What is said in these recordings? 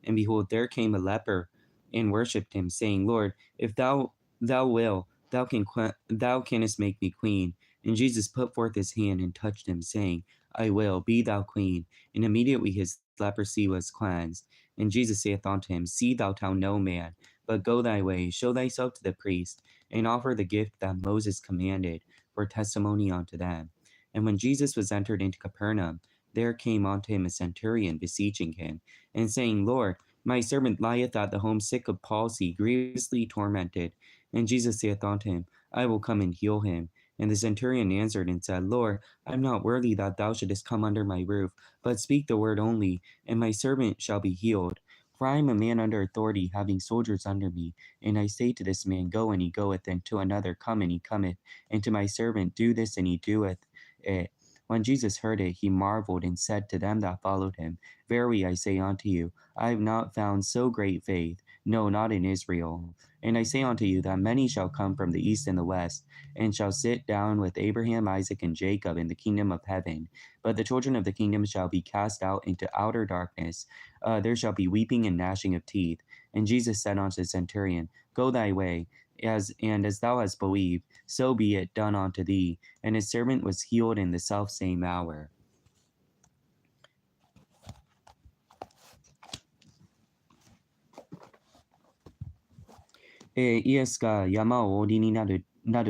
And behold, there came a leper and worshipped him, saying, Lord, if thou will, thou canst make me clean. And Jesus put forth his hand and touched him, saying, I will, be thou clean. And immediately his leprosy was cleansed. And Jesus saith unto him, See thou tell no man, but go thy way, show thyself to the priest, and offer the gift that Moses commanded, for testimony unto them. And when Jesus was entered into Capernaum, there came unto him a centurion, beseeching him, and saying, Lord, my servant lieth at the home sick of palsy, grievously tormented. And Jesus saith unto him, I will come and heal him. And the centurion answered and said, Lord, I am not worthy that thou shouldest come under my roof, but speak the word only, and my servant shall be healed. For I am a man under authority, having soldiers under me. And I say to this man, Go, and he goeth, and to another, Come, and he cometh, and to my servant, Do this, and he doeth it. When Jesus heard it, he marveled, and said to them that followed him, Verily I say unto you, I have not found so great faith, no, not in Israel. And I say unto you that many shall come from the east and the west, and shall sit down with Abraham, Isaac, and Jacob in the kingdom of heaven. But the children of the kingdom shall be cast out into outer darkness. There shall be weeping and gnashing of teeth. And Jesus said unto the centurion, Go thy way, as thou hast believed, so be it done unto thee. And his servant was healed in the selfsame hour. イエスが山をお降りになる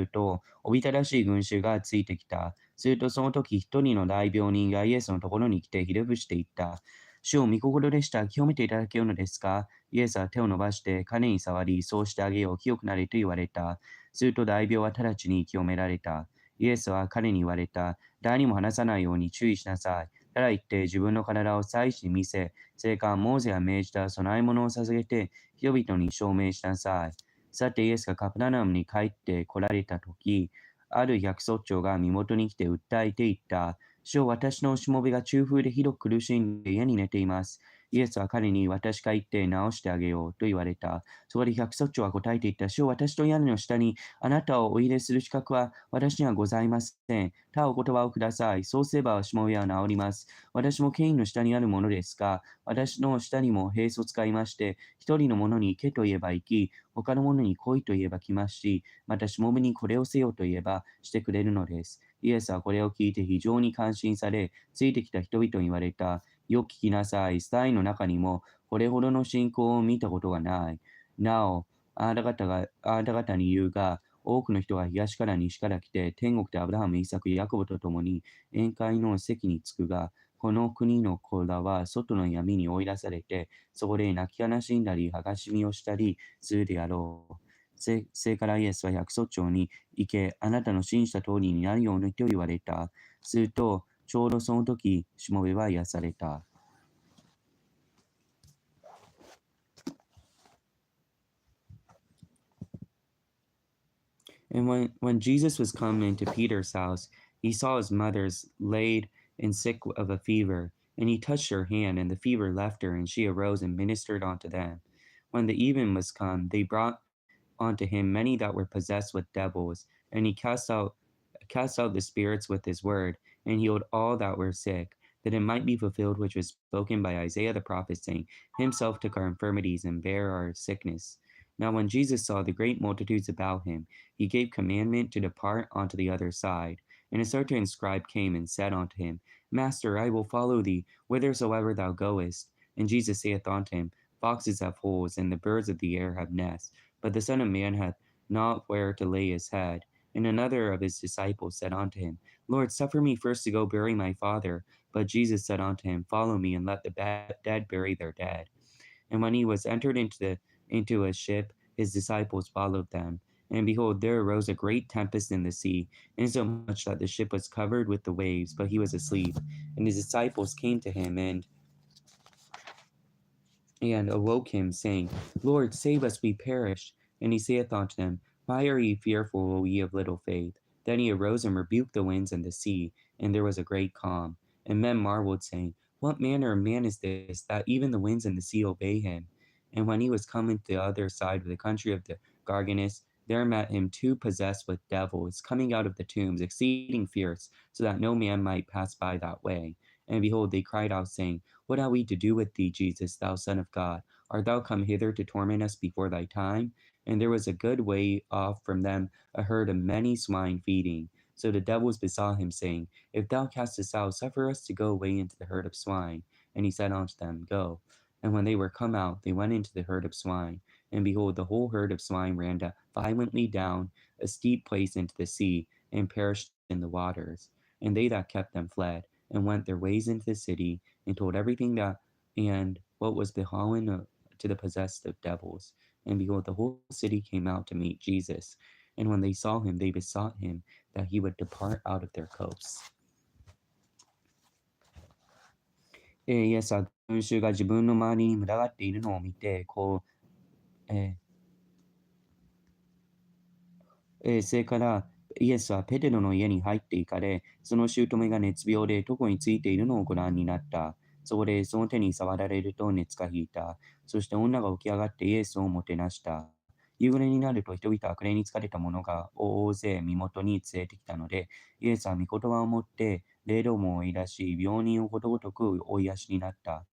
と、おびただしい群衆がついてきた。するとその時一人の大病人がイエスのところに来てひれ伏していった。主を御心でしたら清めていただけるのですか？イエスは手を伸ばして彼に触り、そうしてあげよう、清くなれと言われた。すると大病は直ちに清められた。イエスは彼に言われた。誰にも話さないように注意しなさい。ただ言って自分の体を祭司に見せ、それからモーゼが命じた供え物を捧げて、人々に証明しなさい。さてイエスがカペナナムに帰って来られたとき、ある百卒長が身元に来て訴えていった。主よ、私のしもべが中風でひどく苦しんで家に寝ています。イエスは彼に私が行って治してあげようと言われた。そこで百卒長は答えていった。主よ、私と屋根の下にあなたをお入れする資格は私にはございません。ただお言葉をください。そうすればしもべは治ります。私も権威の下にあるものですが、私の下にも兵卒がいまして、一人の者に行けと言えば行き、他の者に来いと言えば来ますし、またしもべにこれをせよと言えばしてくれるのです。イエスはこれを聞いて非常に感心され、ついてきた人々に言われた。よく聞きなさい。スタイの中にもこれほどの信仰を見たことがない。なお、あなた方に言うが、多くの人が東から西から来て、天国でアブラハム、イサク、ヤコブと共に宴会の席に着くが、この国の子らは外の闇に追い出されて、そこで泣き悲しんだり、はがしみをしたりするであろう。それからイエスは百卒長に行け、あなたの信じた通りになるようにと言われた。すると、ちょうどその時、しもべは癒された。And when Jesus was come into Peter's house, he saw his mother's laid and sick of a fever, and he touched her hand, and the fever left her, and she arose and ministered unto them. When the even was come, they brought unto him many that were possessed with devils, and he cast out the spirits with his word, and healed all that were sick, that it might be fulfilled which was spoken by Isaiah the prophet, saying, Himself took our infirmities and bare our sickness. Now when Jesus saw the great multitudes about him, he gave commandment to depart unto the other side. And a certain scribe came and said unto him, Master, I will follow thee, whithersoever thou goest. And Jesus saith unto him, Foxes have holes, and the birds of the air have nests, but the Son of Man hath not where to lay his head. And another of his disciples said unto him, Lord, suffer me first to go bury my father. But Jesus said unto him, Follow me, and let the dead bury their dead. And when he was entered into a ship, his disciples followed them. And behold, there arose a great tempest in the sea, insomuch that the ship was covered with the waves, but he was asleep. And his disciples came to him and awoke him, saying, Lord, save us, we perish. And he saith unto them, Why are ye fearful, O ye of little faith? Then he arose and rebuked the winds and the sea, and there was a great calm. And men marveled, saying, What manner of man is this, that even the winds and the sea obey him? And when he was come into the other side of the country of the Garganes, there met him two possessed with devils, coming out of the tombs, exceeding fierce, so that no man might pass by that way. And behold, they cried out, saying, What have we to do with thee, Jesus, thou Son of God? Art thou come hither to torment us before thy time? And there was a good way off from them a herd of many swine feeding. So the devils besought him, saying, If thou cast us out, suffer us to go away into the herd of swine. And he said unto them, Go. And when they were come out, they went into the herd of swine. And behold, the whole herd of swine ran violently down a steep place into the sea, and perished in the waters. And they that kept them fled, and went their ways into the city, and told everything that and what was befallen to the possessed of devils. And behold, the whole city came out to meet Jesus. And when they saw him, they besought him that he would depart out of their coasts. イエスは群衆が自分の周りに群がっているのを見て、それからイエスはペテロの家に入っていかれ、その姑が熱病で床についているのをご覧になった。そこでその手に触られると熱が引いた。そして女が起き上がってイエスをもてなした。夕暮れになると人々は悪霊に疲れた者が大勢身元に連れてきたので、イエスは御言葉を持って霊どもを追い出し、病人をことごとく追い出しになった。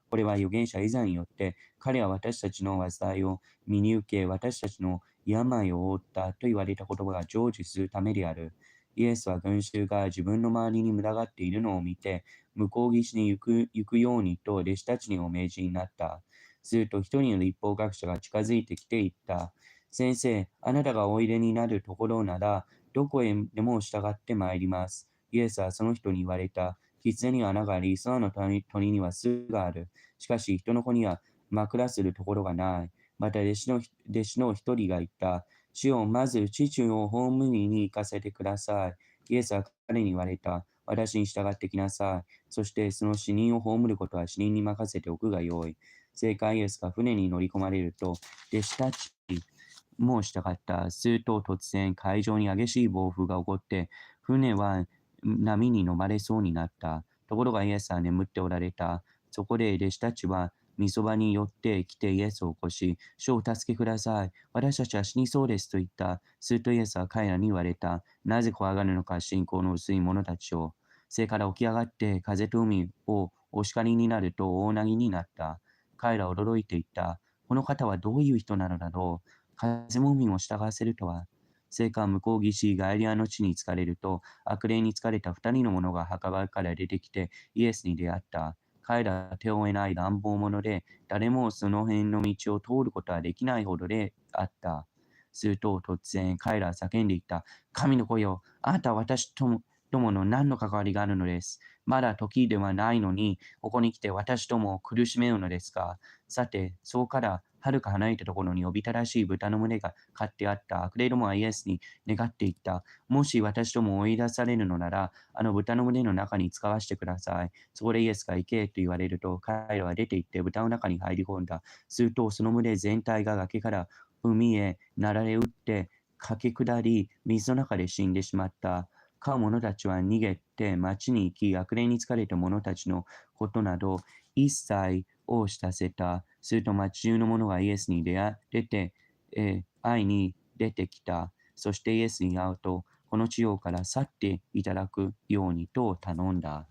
これは預言者イザによって、彼は私たちの災いを身に受け、私たちの病を負ったと言われた言葉が成就するためである。イエスは群衆が自分の周りに群がっているのを見て、向こう岸に行くようにと弟子たちにお命じになった。すると一人の立法学者が近づいてきて言った。先生、あなたがおいでになるところなら、どこへでも従ってまいります。イエスはその人に言われた。狐には穴があり、空の鳥には巣がある。しかし人の子には枕するところがない。また弟子の一人が言った。主よ、まず父を葬りに行かせてください。イエスは彼に言われた。私に従ってきなさい。そしてその死人を葬ることは死人に任せておくがよい。正解イエスが船に乗り込まれると、弟子たちも従った。すると突然海上に激しい暴風が起こって、船は波に飲まれそうになった。ところがイエスは眠っておられた。そこで弟子たちはみそばに寄ってきてイエスを起こし、主をお助けください。私たちは死にそうですと言った。するとイエスは彼らに言われた。なぜ怖がるのか、信仰の薄い者たちを。それから起き上がって風と海をお叱りになると大なぎになった。彼らは驚いていった。この方はどういう人なのだろう。風も海も従わせるとは。聖火向こう岸ガイリアの地に疲れると、悪霊に疲れた二人の者が墓場から出てきてイエスに出会った。彼らは手を得ない乱暴者で、誰もその辺の道を通ることはできないほどであった。すると突然彼らは叫んでいった。神の子よ、あなたは私ともの何の関わりがあるのです。まだ時ではないのに、ここに来て私とも苦しめるのですか。さて、そうからはるか離れたところにおびただしい豚の胸が飼ってあった悪霊どもはイエスに願っていった。もし私とも追い出されるのなら、あの豚の胸の中に使わせてください。そこでイエスが行けと言われると、彼らは出て行って豚の中に入り込んだ。すると、その群れ全体が崖から海へなだれ打って駆け下り、水の中で死んでしまった。飼う者たちは逃げて町に行き、悪霊に疲れた者たちのことなど一切を知らせた。すると町中の者がイエスに会いに出てきた。そしてイエスに会うと、この地上から去っていただくようにと頼んだ。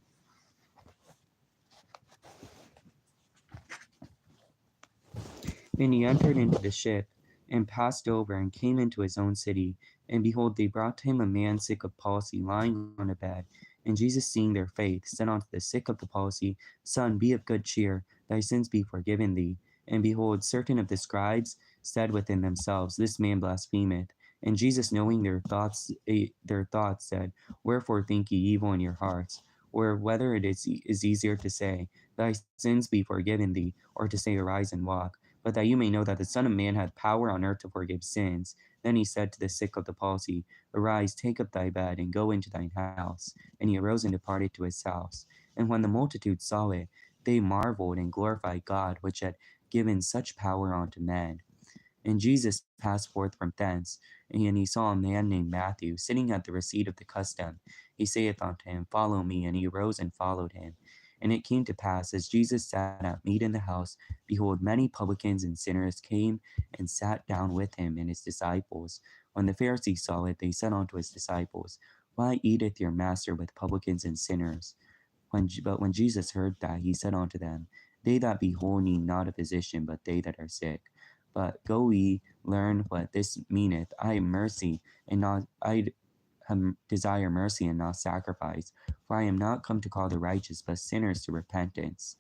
And he entered into the ship, and passed over, and came into his own city. And behold, they brought to him a man sick of palsy, lying on a bed. And Jesus, seeing their faith, said unto the sick of the palsy, Son, be of good cheer, thy sins be forgiven thee. And behold, certain of the scribes said within themselves, This man blasphemeth. And Jesus, knowing their thoughts, said, Wherefore think ye evil in your hearts? Or whether it is easier to say, Thy sins be forgiven thee, or to say, Arise and walk. But that you may know that the Son of Man hath power on earth to forgive sins. Then he said to the sick of the palsy, Arise, take up thy bed, and go into thine house. And he arose and departed to his house. And when the multitude saw it, they marveled and glorified God, which had given such power unto men. And Jesus passed forth from thence, and he saw a man named Matthew sitting at the receipt of the custom. He saith unto him, Follow me. And he arose and followed him. And it came to pass, as Jesus sat at meat in the house, behold, many publicans and sinners came and sat down with him and his disciples. When the Pharisees saw it, they said unto his disciples, Why eateth your master with publicans and sinners? But when Jesus heard that, he said unto them, They that behold need not a physician, but they that are sick. But go ye, learn what this meaneth. I desire mercy and not sacrifice. For I am not come to call the righteous, but sinners to repentance.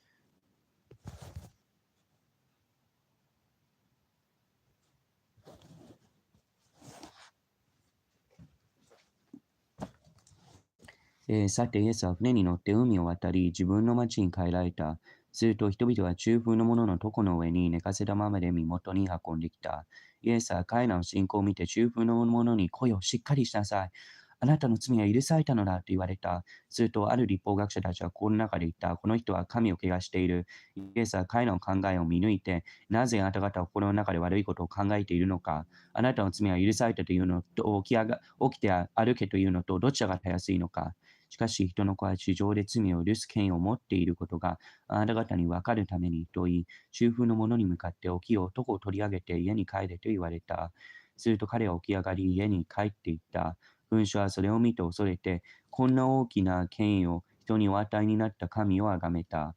さて、イエスは船に乗って海を渡り、自分の町に帰られた。すると人々は中風の者の床の上に寝かせたままで身元に運んできた。イエスは彼らの信仰を見て中風の者に声をしっかりしなさい。あなたの罪は許されたのだと言われた。すると、ある立法学者たちは心の中で言った。この人は神を汚している。イエスは彼らの考えを見抜いて、なぜあなた方は心の中で悪いことを考えているのか。あなたの罪は許されたというのと、起きて歩けというのと、どちらがたやすいのか。しかし、人の子は地上で罪を許す権威を持っていることがあなた方に分かるためにと言い、中風の者に向かって起きよう、男を取り上げて家に帰れと言われた。すると彼は起き上がり、家に帰っていった。群衆はそれを見て恐れて、こんな大きな権威を人にお与えになった神をあがめた。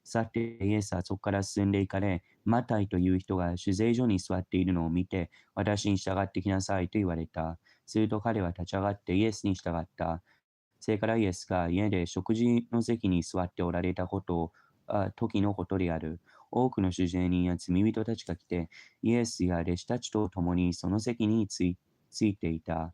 さて、イエスはそこから進んでいかれ、マタイという人が酒税所に座っているのを見て、私に従ってきなさいと言われた。すると彼は立ち上がってイエスに従った。それからイエスが家で食事の席に座っておられた時のことである。多くの主税人や罪人たちが来て、イエスや弟子たちと共にその席についていた。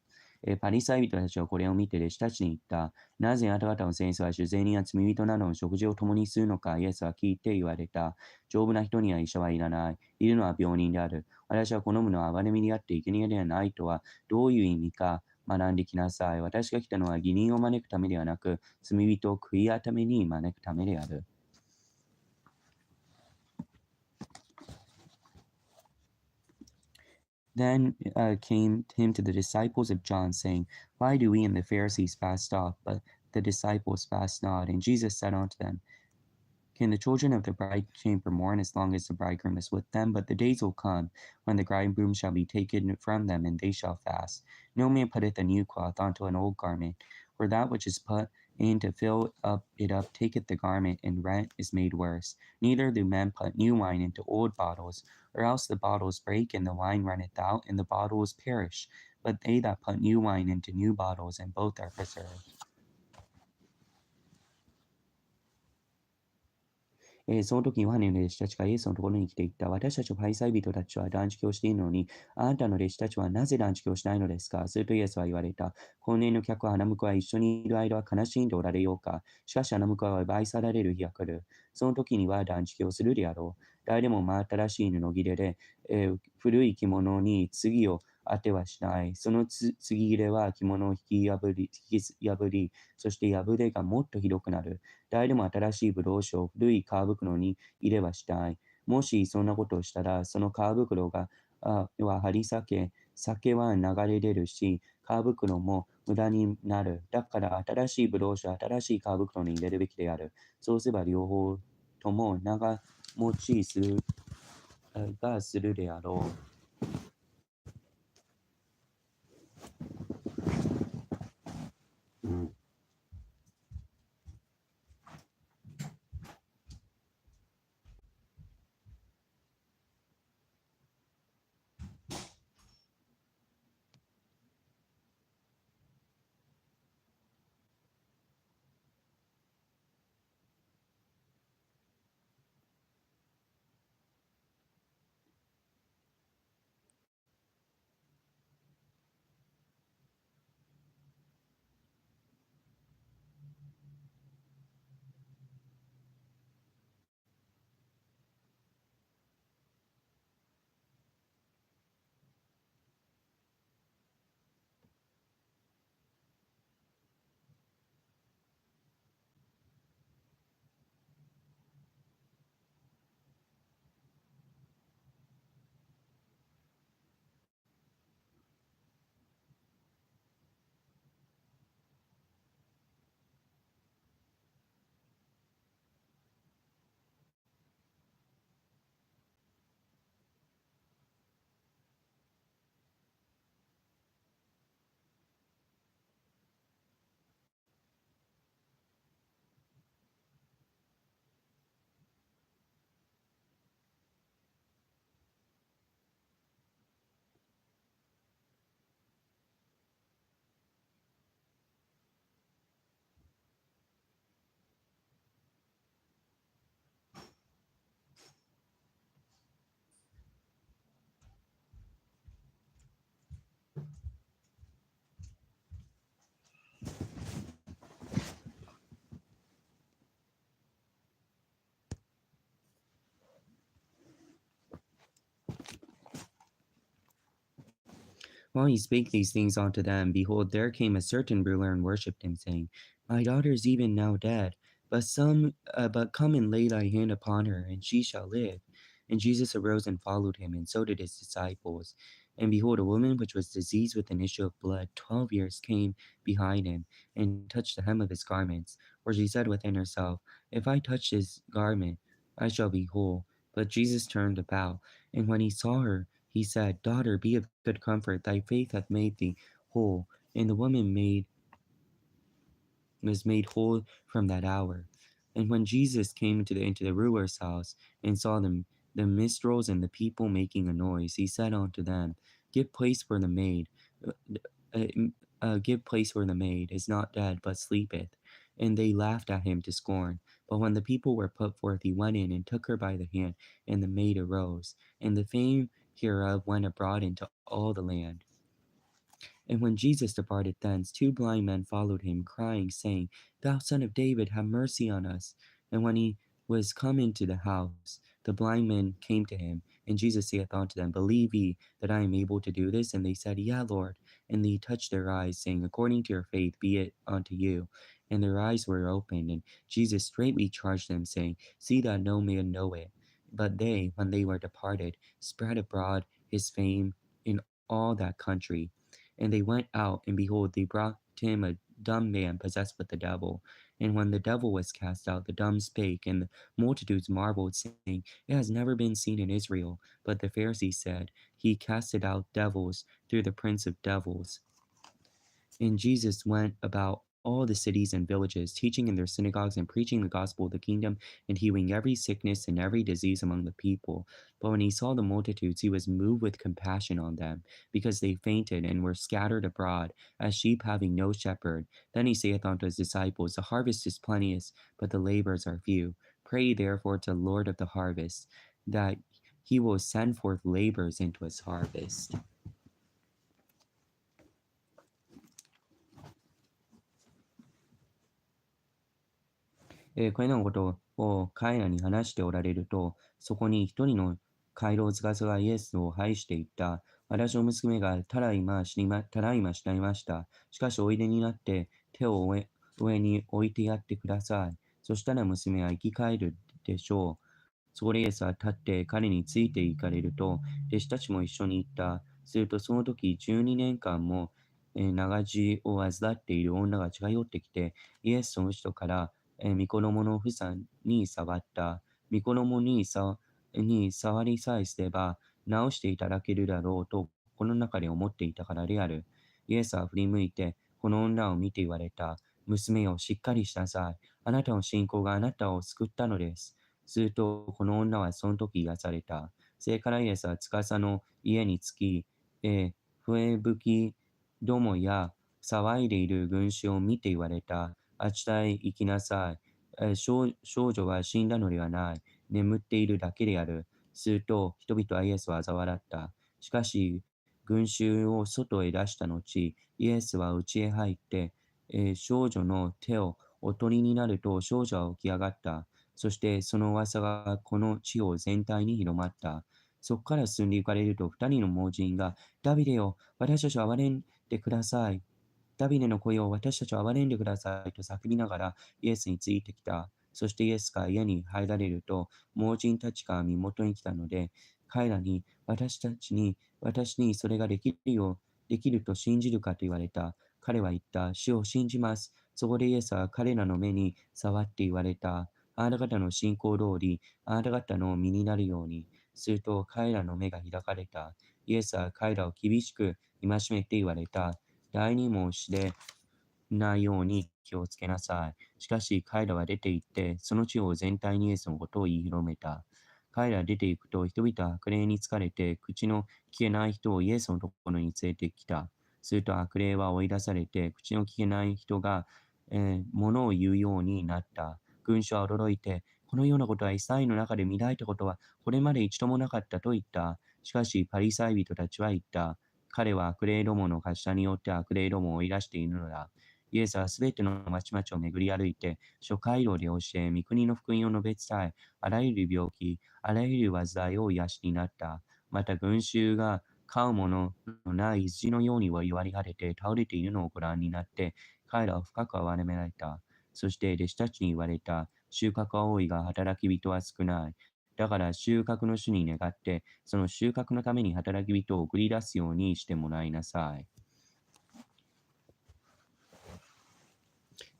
パリサイ人たちはこれを見て弟子たちに言った。なぜあなた方の先生は主税人や罪人などの食事を共にするのか、イエスは聞いて言われた。丈夫な人には医者はいらない。いるのは病人である。私は好むのは憐れみであって生贄ではないとはどういう意味か学んできなさい。私が来たのは義人を招くためではなく、罪人を悔い改めに招くためである。Then came him to the disciples of John, saying, Why do we and the Pharisees fast off, but the disciples fast not? And Jesus said unto them, Can the children of the bride chamber mourn as long as the bridegroom is with them? But the days will come when the bridegroom shall be taken from them, and they shall fast. No man putteth a new cloth onto an old garment, for that which is put in to fill it up taketh the garment, and rent is made worse. Neither do men put new wine into old bottles, or else the bottles break, and the wine runneth out, and the bottles perish. But they that put new wine into new bottles, and both are preserved. その時、ヨハネの弟子たちがイエスのところに来て言った。私たちパリサイ人たちは断食をしているのに、あなたの弟子たちはなぜ断食をしないのですか。するとイエスは言われた。後年の客は穴向こうは一緒にいる間は悲しんでおられようか。しかし穴向こうは奪い去られる日が来る。その時には断食をするであろう。誰でも真新しい布切れで、古い着物に次を当てはしない。その継ぎ切れは着物を引き破り、そして破れがもっとひどくなる。誰でも新しいブドウ酒を古い皮袋に入れはしたい。もしそんなことをしたら、その皮袋は張り裂け、酒は流れ出るし、皮袋も無駄になる。だから新しいブドウ酒は新しい皮袋に入れるべきである。そうすれば両方とも長持ちするであろう。While he spake these things unto them, behold, there came a certain ruler and worshipped him, saying, My daughter is even now dead, but come and lay thy hand upon her, and she shall live. And Jesus arose and followed him, and so did his disciples. And behold, a woman which was diseased with an issue of blood 12 years came behind him, and touched the hem of his garments. For she said within herself, If I touch his garment, I shall be whole. But Jesus turned about, and when he saw her, he said, Daughter, be of good comfort, thy faith hath made thee whole. And the woman was made whole from that hour. And when Jesus came into the ruler's house, and saw the minstrels and the people making a noise, he said unto them, Give place for the maid. uh, uh, give place for the maid is not dead, but sleepeth. And they laughed at him to scorn. But when the people were put forth, he went in and took her by the hand, and the maid arose. And the fame hereof went abroad into all the land. And when Jesus departed thence, 2 blind men followed him, crying, saying, Thou son of David, have mercy on us. And when he was come into the house, the blind men came to him, and Jesus saith unto them, Believe ye that I am able to do this? And they said, Yea, Lord. And he touched their eyes, saying, According to your faith be it unto you. And their eyes were opened, and Jesus straightly charged them, saying, See that no man know it. But they, when they were departed, spread abroad his fame in all that country. And they went out, and behold, they brought to him a dumb man possessed with the devil. And when the devil was cast out, the dumb spake, and the multitudes marveled, saying, It has never been seen in Israel. But the Pharisees said, He casted out devils through the prince of devils. And Jesus went about all the cities and villages, teaching in their synagogues and preaching the gospel of the kingdom, and healing every sickness and every disease among the people. But when he saw the multitudes, he was moved with compassion on them, because they fainted and were scattered abroad, as sheep having no shepherd. Then he saith unto his disciples, The harvest is plenteous, but the laborers are few. Pray therefore to the Lord of the harvest, that he will send forth laborers into his harvest. これらのことを彼らに話しておられると、そこに一人の回廊司がイエスを拝していった。私の娘がただいま死にました。しかしおいでになって手を上に置いてやってください。そしたら娘は生き返るでしょう。そこでイエスは立って彼について行かれると、弟子たちも一緒に行った。するとその時12年間も長血を患っている女が近寄ってきて、イエスの後ろから御衣の房に触った。御衣に触りさえすれば、治していただけるだろうと、この中で思っていたからである。イエスは振り向いて、この女を見て言われた。娘よ、しっかりしなさい。あなたの信仰があなたを救ったのです。すると、この女はその時癒された。それからイエスは司の家に着き、笛吹きどもや騒いでいる群衆を見て言われた。あちらへ行きなさい。少女は死んだのではない。眠っているだけである。すると、人々はイエスを嘲笑った。しかし、群衆を外へ出した後、イエスは家へ入って、少女の手をお取りになると少女は起き上がった。そしてその噂がこの地方全体に広まった。そこから進んで行かれると、二人の盲人が、ダビデよ、私たちを憐れんでください。ダビデの声を私たちを憐れんでくださいと叫びながらイエスについてきた。そしてイエスが家に入られると、盲人たちが身元に来たので、彼らに私にそれができると信じるかと言われた。彼は言った。主を信じます。そこでイエスは彼らの目に触って言われた。あなた方の信仰通り、あなた方の身になるように。すると彼らの目が開かれた。イエスは彼らを厳しく戒めて言われた。第二もしてないように気をつけなさい。しかし彼らは出て行って、その地方全体にイエスのことを言い広めた。彼らは出て行くと、人々は悪霊に疲れて、口の聞けない人をイエスのところに連れてきた。すると悪霊は追い出されて、口の聞けない人が、物を言うようになった。群衆は驚いて、このようなことはイスラエルの中で見られたことはこれまで一度もなかったと言った。しかしパリサイ人たちは言った。彼は悪霊どもの頭によって悪霊どもを追い出しているのだ。イエスはすべての町々を巡り歩いて、諸街道で教え、御国の福音を述べ伝え、あらゆる病気、あらゆる災いを癒しになった。また群衆が飼うもののない羊のようには言われ果てて倒れているのをご覧になって、彼らを深く憐れめられた。そして弟子たちに言われた。収穫は多いが働き人は少ない。だから収穫の主に願って、その収穫のために働き人を送り出すようにしてもらいなさい。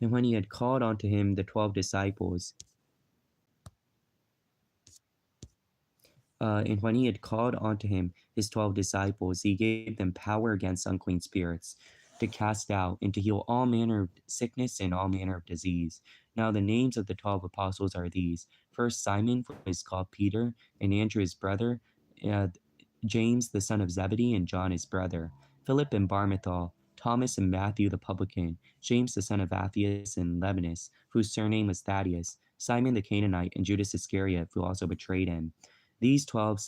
And when he had called unto him the 12 disciples, and when he had called unto him his 12 disciples, he gave them power against unclean spirits to cast out and to heal all manner of sickness and all manner of disease. Now the names of the 12 apostles are these: first Simon, who is called Peter, and Andrew his brother, uh, James the son of Zebedee, and John his brother, Philip and Bartholomew, Thomas and Matthew the publican, James the son of Alphaeus and Lebanus, whose surname was Thaddeus, Simon the Canaanite, and Judas Iscariot, who also betrayed him. These 12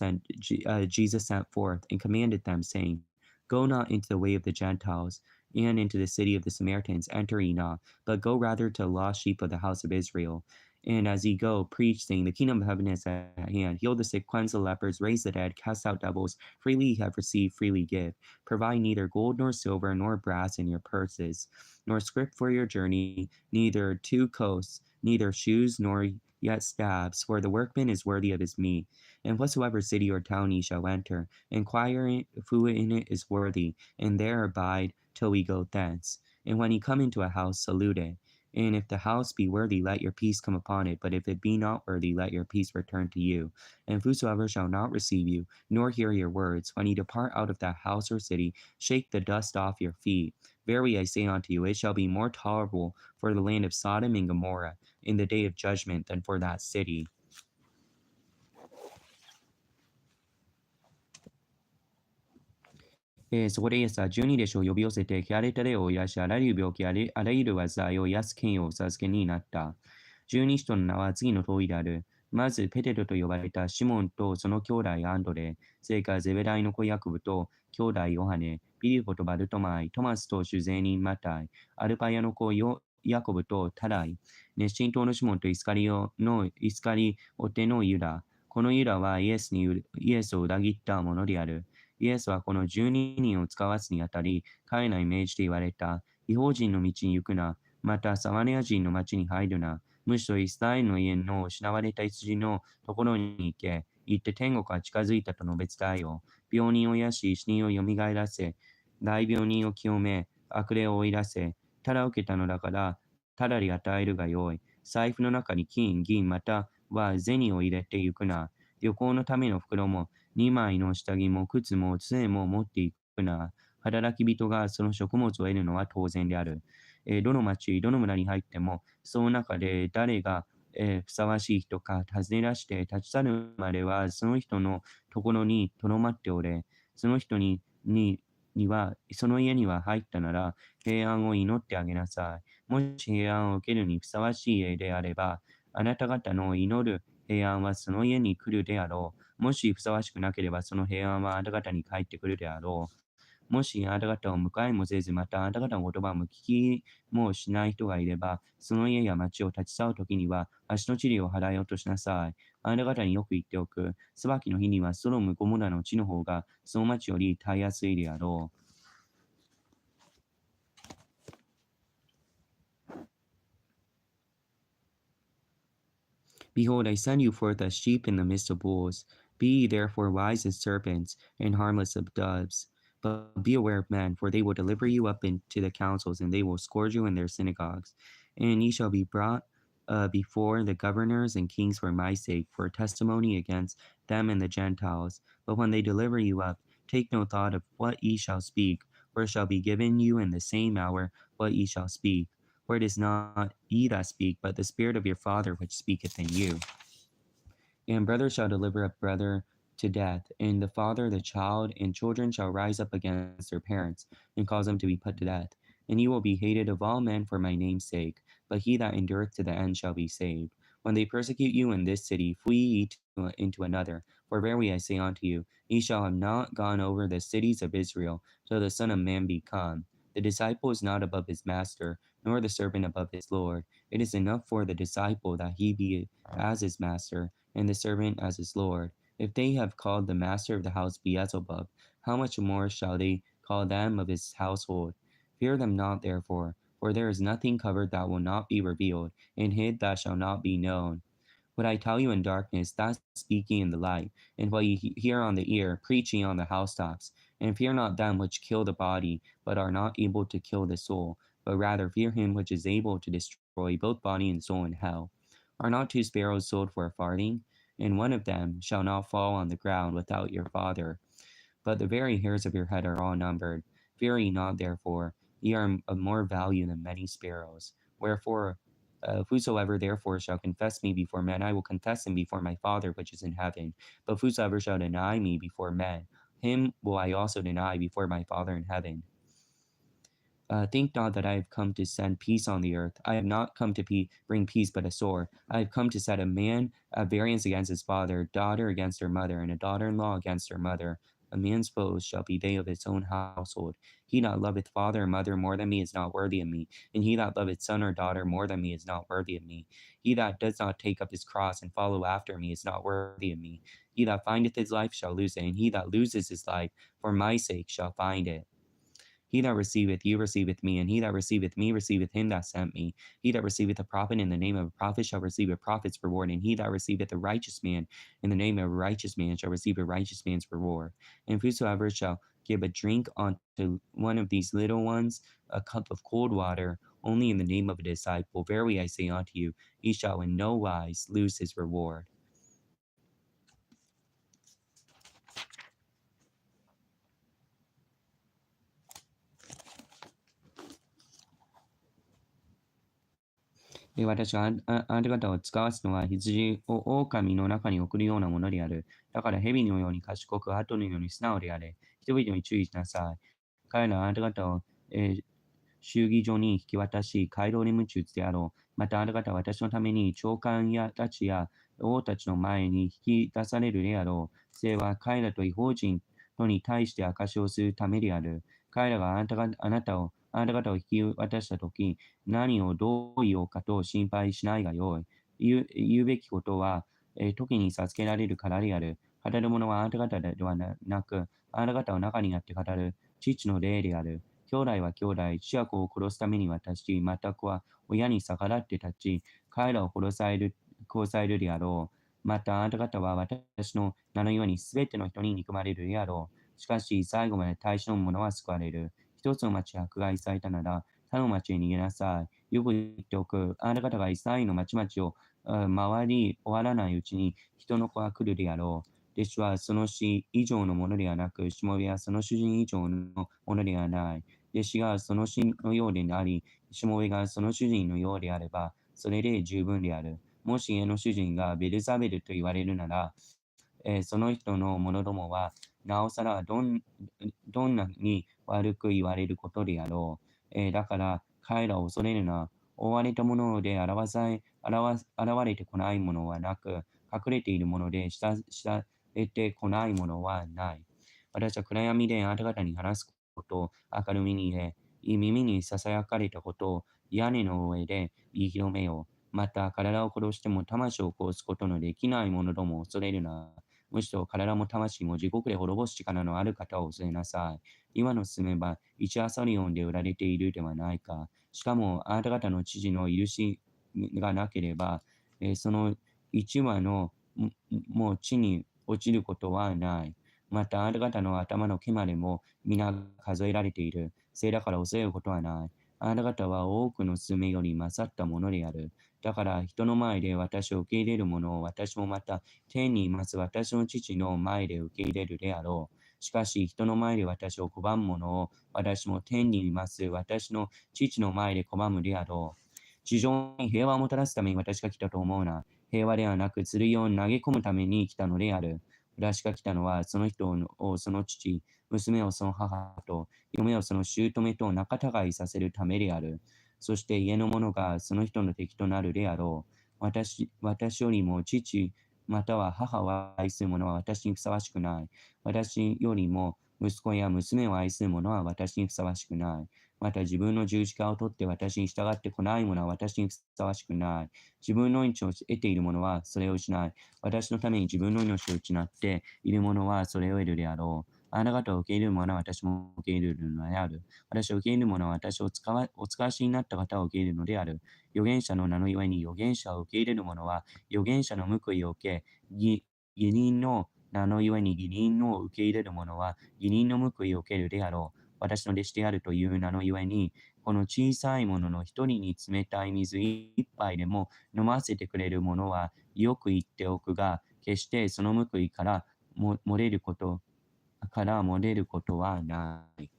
Jesus sent forth and commanded them, saying, Go not into the way of the Gentiles, and into the city of the Samaritans enter ye not, but go rather to the lost sheep of the house of Israel. And as ye go, preach, saying, The kingdom of heaven is at hand. Heal the sick, cleanse the lepers, raise the dead, cast out devils. Freely ye have received, freely give. Provide neither gold nor silver nor brass in your purses, nor scrip for your journey, neither two coats, neither shoes nor yet staves, for the workman is worthy of his meat. And whatsoever city or town ye shall enter, inquire who in it is worthy, and there abide till we go thence. And when ye come into a house, salute it. And if the house be worthy, let your peace come upon it. But if it be not worthy, let your peace return to you. And whosoever shall not receive you, nor hear your words, when ye depart out of that house or city, shake the dust off your feet. Verily I say unto you, it shall be more tolerable for the land of Sodom and Gomorrah in the day of judgment than for that city. そこでイエスは12弟子を呼び寄せて、汚れた霊を癒し、あらゆる病気、あらゆる災いを癒す権威をお授けになった。12人の名は次の通りである。まず、ペテロと呼ばれたシモンとその兄弟アンドレ、それからゼベダイの子ヤコブと兄弟ヨハネ、ピリポとバルトマイ、トマスと主税人マタイ、アルパヤの子ヤコブとタライ、熱心党のシモンとイスカリオテのユダ。このユダはイエスを裏切ったものである。イエスはこの12人を使わすにあたり、彼らに命じて言われた。異邦人の道に行くな。また、サマリア人の町に入るな。むしろイスラエルの家の失われた羊のところに行け。行って天国が近づいたと述べ伝えよ。病人を癒し、死人をよみがえらせ、大病人を清め、悪霊を追い出せ。ただ受けたのだから、ただで与えるがよい。財布の中に金、銀、または銭を入れて行くな。旅行のための袋も、2枚の下着も靴も杖も持っていくな。働き人がその食物を得るのは当然である。どの町、どの村に入っても、その中で誰が、ふさわしい人か尋ね出して立ち去るまでは、その人のところにとどまっておれ。その人その家には入ったなら、平安を祈ってあげなさい。もし平安を受けるにふさわしい家であれば、あなた方の祈る平安はその家に来るであろう。もしふさわしくなければ、その平安はあなた方に帰ってくるであろう。もしあなた方を迎えもせず、またあなた方の言葉も聞きもしない人がいれば、その家や町を立ち去るときには、足の塵を払い落としなさい。あなた方によく言っておく。裁きの日にはソロム・ゴモラの地の方が、その町よりたやすいであろう。Behold, I send you forth as sheep in the midst of wolves. Be ye therefore wise as serpents, and harmless as doves. But be aware of men, for they will deliver you up into the councils, and they will scourge you in their synagogues. And ye shall be brought before the governors and kings for my sake, for a testimony against them and the Gentiles. But when they deliver you up, take no thought of what ye shall speak, for it shall be given you in the same hour what ye shall speak. For it is not ye that speak, but the Spirit of your Father which speaketh in you. And brother shall deliver up brother to death, and the father the child, and children shall rise up against their parents, and cause them to be put to death. And ye will be hated of all men for my name's sake, but he that endureth to the end shall be saved. When they persecute you in this city, flee ye into another. For verily I say unto you, ye shall have not gone over the cities of Israel, till the Son of Man be come. The disciple is not above his master, nor the servant above his Lord. It is enough for the disciple that he be as his master, and the servant as his Lord. If they have called the master of the house Beelzebub, how much more shall they call them of his household? Fear them not, therefore, for there is nothing covered that will not be revealed, and hid that shall not be known. What I tell you in darkness, that speaking in the light, and what you hear on the ear, preaching on the housetops. And fear not them which kill the body, but are not able to kill the soul, but rather fear him which is able to destroy both body and soul in hell. Are not two sparrows sold for a farthing? And one of them shall not fall on the ground without your Father. But the very hairs of your head are all numbered. Fear ye not, therefore, ye are of more value than many sparrows. Wherefore, whosoever therefore shall confess me before men, I will confess him before my Father which is in heaven. But whosoever shall deny me before men, him will I also deny before my Father in heaven. Think not that I have come to send peace on the earth. I have not come to bring peace, but a sword. I have come to set a man at variance against his father, daughter against her mother, and a daughter-in-law against her mother. A man's foes shall be they of his own household. He that loveth father or mother more than me is not worthy of me, and he that loveth son or daughter more than me is not worthy of me. He that does not take up his cross and follow after me is not worthy of me. He that findeth his life shall lose it, and he that loses his life for my sake shall find it. He that receiveth you receiveth me, and he that receiveth me receiveth him that sent me. He that receiveth a prophet in the name of a prophet shall receive a prophet's reward, and he that receiveth a righteous man in the name of a righteous man shall receive a righteous man's reward. And whosoever shall give a drink unto one of these little ones, a cup of cold water, only in the name of a disciple, verily I say unto you, he shall in no wise lose his reward. 私があなた方を使わすのは羊を狼の中に送るようなものである。だから蛇のように賢く、鳩のように素直であれ。人々に注意しなさい。彼らはあなた方を、衆議所に引き渡し、街道に鞭打つであろう。またあなた方は私のために長官たちや王たちの前に引き出されるであろう。それは彼らと違法人とに対して証しをするためである。彼らがあなた方を引き渡したとき、何をどう言おうかと心配しないがよい。言うべきことは、時に授けられるからである。語る者はあなた方ではなく、あなた方を中にあって語る父の霊である。兄弟は兄弟、父は子を殺すために渡し、また子は親に逆らって立ち、彼らを殺されるであろう。またあなた方は私の名のようにすべての人に憎まれるであろう。しかし最後まで大使の者は救われる。一つの町が迫害されたなら、他の町へ逃げなさい。よく言っておく。あなた方がイスラエルの町々を回り終わらないうちに人の子が来るであろう。弟子はその死以上のものではなく、しもべはその主人以上のものではない。弟子がその死のようであり、しもべがその主人のようであれば、それで十分である。もし家の主人がベルザベルと言われるなら、その人の者どもは、なおさらどんなに悪く言われることであろう。だから、彼らを恐れるな。覆われたもので現れてこないものはなく、隠れているもので知られてこないものはない。私は暗闇であなた方に話すことを明るみに入れ、耳にささやかれたことを屋根の上で言い広めよう。また、体を殺しても魂を殺すことのできないものどもを恐れるな。むしろ体も魂も地獄で滅ぼす力のある方を恐れなさい。今の進めば、1アサリオンで売られているではないか。しかも、あなた方の知事の許しがなければ、その1羽のもう地に落ちることはない。また、あなた方の頭の毛までも皆数えられている。せいだから恐れることはない。あなた方は多くのスズメより勝ったものである。だから人の前で私を受け入れる者を私もまた天にいます私の父の前で受け入れるであろう。しかし人の前で私を拒む者を私も天にいます私の父の前で拒むであろう。地上に平和をもたらすために私が来たと思うな。平和ではなく剣を投げ込むために来たのである。私が来たのはその人をその父、娘をその母と、嫁をその姑と仲違いさせるためである。そして家の者がその人の敵となるであろう。私よりも父、または母を愛する者は私にふさわしくない。私よりも息子や娘を愛する者は私にふさわしくない。また自分の十字架を取って私に従ってこない者は私にふさわしくない。自分の命を得ている者はそれを失い、私のために自分の命を失っている者はそれを得るであろう。あなた方を受け入れる者は私も受け入れるのである。私を受け入れる者は私をお使わしになった方を受け入れるのである。預言者の名のゆえに預言者を受け入れる者は預言者の報いを受け、義人の名のゆえに義人を受け入れる者は義人の報いを受けるであろう。私の弟子であるという名のゆえに、この小さいものの一人に冷たい水一杯でも飲ませてくれる者はよく言っておくが、決してその報いから漏れることはない。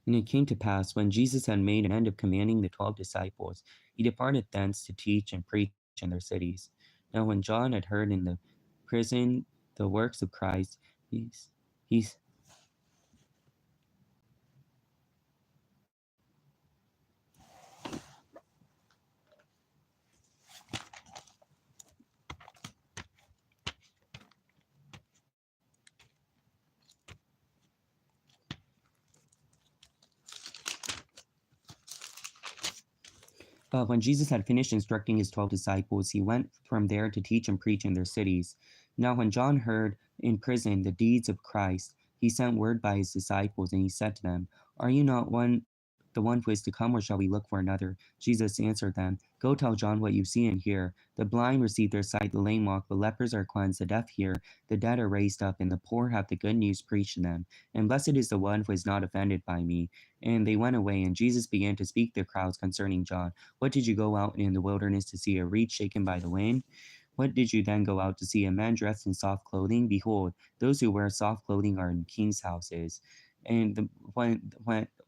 And it came to pass, when Jesus had made an end of commanding the 12 disciples, he departed thence to teach and preach in their cities. Now when John had heard in the prison the works of Christ, he But when Jesus had finished instructing his 12 disciples, he went from there to teach and preach in their cities. Now, when John heard in prison the deeds of Christ, he sent word by his disciples, and he said to them, Are you not the one who is to come, or shall we look for another? Jesus answered them, Go tell John what you see and hear. The blind receive their sight, the lame walk, the lepers are cleansed, the deaf hear, the dead are raised up, and the poor have the good news preached to them. And blessed is the one who is not offended by me. And they went away, and Jesus began to speak to the crowds concerning John. What did you go out in the wilderness to see? A reed shaken by the wind? What did you then go out to see? A man dressed in soft clothing? Behold, those who wear soft clothing are in kings' houses. And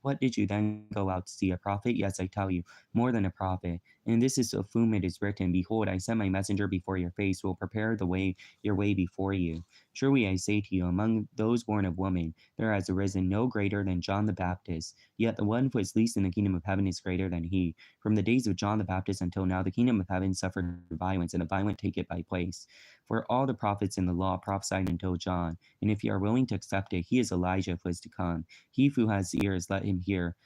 what did you then go out to see? A prophet? Yes, I tell you, more than a prophet. And this is of whom it is written, Behold, I send my messenger before your face, who will prepare your way before you. Truly I say to you, among those born of woman, there has arisen no greater than John the Baptist. Yet the one who is least in the kingdom of heaven is greater than he. From the days of John the Baptist until now, the kingdom of heaven suffered violence, and the violent take it by place. For all the prophets in the law prophesied until John. And if you are willing to accept it, he is Elijah who is to come. He who has ears, let him hear.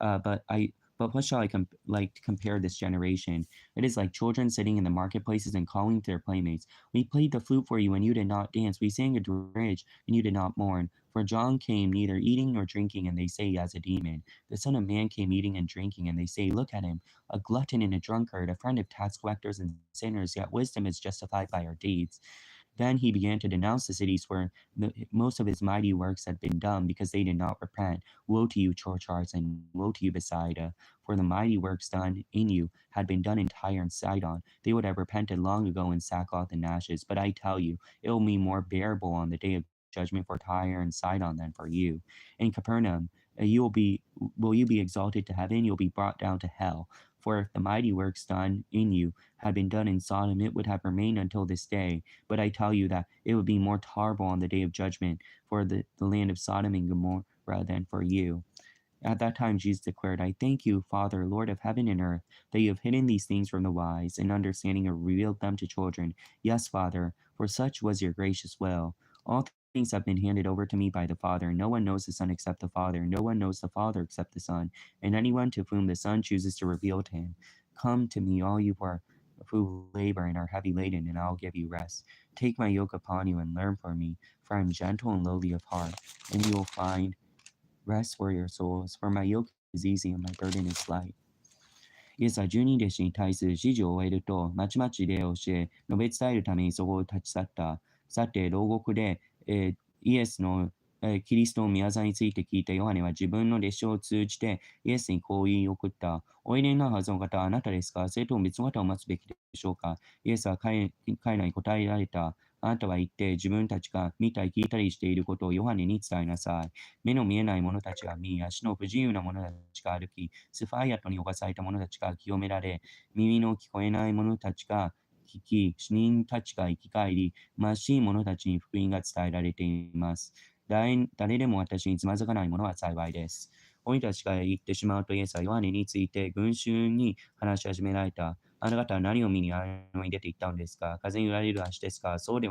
But what shall I compare this generation? It is like children sitting in the marketplaces and calling to their playmates. We played the flute for you, and you did not dance. We sang a dirge, and you did not mourn. For John came neither eating nor drinking, and they say he has a demon. The Son of Man came eating and drinking, and they say, Look at him, a glutton and a drunkard, a friend of tax collectors and sinners, yet wisdom is justified by her deeds. Then he began to denounce the cities where most of his mighty works had been done, because they did not repent. Woe to you, Trochars, and woe to you, Bethsaida! For the mighty works done in you had been done in Tyre and Sidon. They would have repented long ago in sackcloth and ashes. But I tell you, it will be more bearable on the day of judgment for Tyre and Sidon than for you. In Capernaum, will you be exalted to heaven? You'll be brought down to hell. For if the mighty works done in you had been done in Sodom, it would have remained until this day. But I tell you that it would be more tolerable on the day of judgment for the land of Sodom and Gomorrah than for you. At that time, Jesus declared, I thank you, Father, Lord of heaven and earth, that you have hidden these things from the wise, and understanding have revealed them to children. Yes, Father, for such was your gracious will. All things have been handed over to me by the Father. No one knows the Son except the Father. No one knows the Father except the Son, and anyone to whom the Son chooses to reveal to him. Come to me, all you who labor and are heavy laden, and I'll give you rest. Take my yoke upon you and learn from me, for I am gentle and lowly of heart, and you will find rest for your souls, for my yoke is easy and my burden is light. イエスは十人弟子に対する指示を終えると、まちまち礼を教え、述べ伝えるためにそこを立ち去った。さて、牢獄で、イエスの、キリストの御業について聞いたヨハネは自分の弟子を通じてイエスにこう言い送った。おいでになるはずの方はあなたですか？それとも別の方を待つべきでしょうか？イエスは彼らに答えられた。あなたは言って自分たちが見たり聞いたりしていることをヨハネに伝えなさい。目の見えない者たちが見、足の不自由な者たちが歩き、スファイアトに侵された者たちが清められ、耳の聞こえない者たちが聞き、死人たちが生き返り、貧しい者たちに福音が伝えられています。誰でも私につまずかない者は幸いです。鬼たちが言ってしまうとイエスはヨハネについて群衆に話し始められた。あなた方は何を見にあのに出て行ったのですか？風に揺られる足ですか？そうで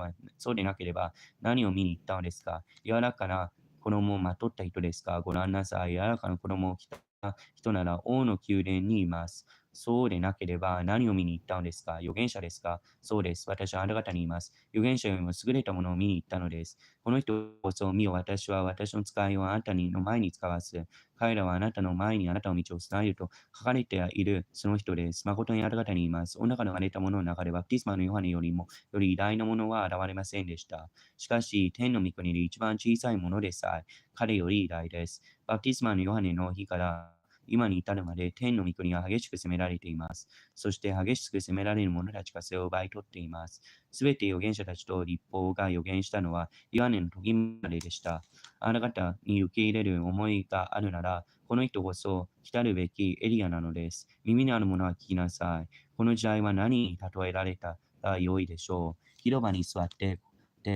なければ何を見に行ったのですか？柔らかな子供をまとった人ですか？ご覧なさい。柔らかな子供を着た人なら王の宮殿にいます。そうでなければ何を見に行ったのですか？預言者ですか？そうです。私はあなた方に言います。預言者よりも優れたものを見に行ったのです。この人こそ見よ、私は私の使いをあなたの前に使わす。彼らはあなたの前にあなたの道をつなげると書かれているその人です。誠にあなた方に言います。お中の生まれたものの中でバプテスマのヨハネより偉大なものは現れませんでした。しかし、天の御国で一番小さいものでさえ、彼より偉大です。バプテスマのヨハネの日から今に至るまで天の御国は激しく責められています。そして激しく責められる者たちがそれを奪い取っています。すべて預言者たちと立法が預言したのはヨハネの時まででした。あなた方に受け入れる思いがあるなら、この人こそ来たるべきエリアなのです。耳のある者は聞きなさい。この時代は何に例えられたら良いでしょう。広場に座って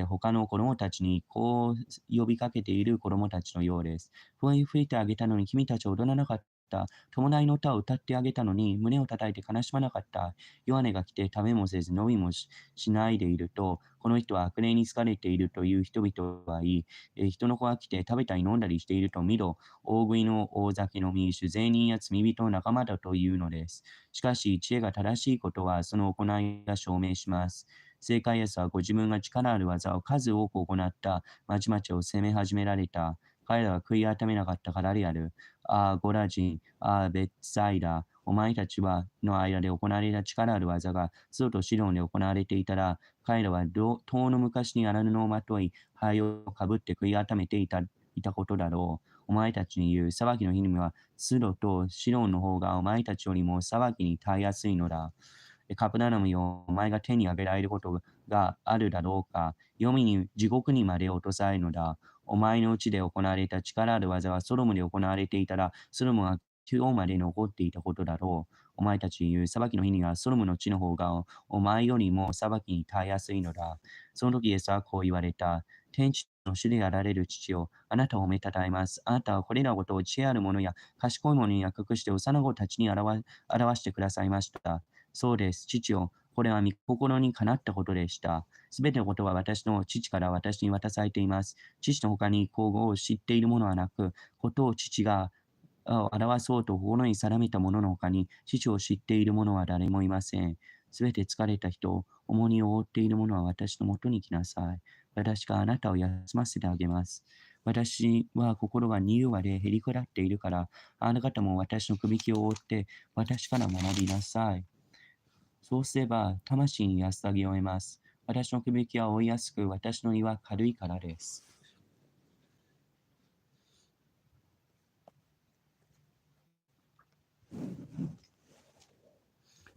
他の子供たちにこう呼びかけている子供たちのようです。笛を吹いてあげたのに君たちは踊らなかった。伴いの歌を歌ってあげたのに胸を叩いて悲しまなかった。ヨハネが来て食べもせず飲みも しないでいると、この人は悪霊に好かれているという人々は言い、人の子が来て食べたり飲んだりしていると見ろ、大食いの大酒飲み、酒税人や罪人の仲間だというのです。しかし、知恵が正しいことはその行いが証明します。正解イエスはご自分が力ある技を数多く行った町々を責め始められた。彼らは悔い改めなかったからである。ああ、ゴラ人、ああ、ベッサイダ、お前たちの間で行われた力ある技が、ソとシドンで行われていたら、彼らは遠の昔に荒布をまとい、灰をかぶって悔い改めていたことだろう。お前たちに言う、裁きの日には、スドとシドンの方がお前たちよりも裁きに耐えやすいのだ。カプナナムよ、お前が手に挙げられることがあるだろうか。地獄にまで落とされるのだ。お前のうちで行われた力ある技はソロムで行われていたら、ソロムは今日まで残っていたことだろう。お前たちに言う裁きの日にはソロムの地の方がお前よりも裁きに耐えやすいのだ。その時イエスはこう言われた。天地の主であられる父よ、あなたを褒めたたえます。あなたはこれらのことを知恵ある者や賢い者に隠して幼子たちに表してくださいました。そうです。父よ、これは御心にかなったことでした。すべてのことは私の父から私に渡されています。父の他に皇后を知っているものはなく、ことを父が表そうと心に定めたものの他に、父を知っている者は誰もいません。すべて疲れた人、重荷を負っている者は私のもとに来なさい。私があなたを休ませてあげます。私は心が柔和でへりくだっているから、あなた方も私のくびきを覆って私から学びなさい。そうすれば、魂に安らぎを得ます。私のくびきは追いやすく、私の荷は軽いからです。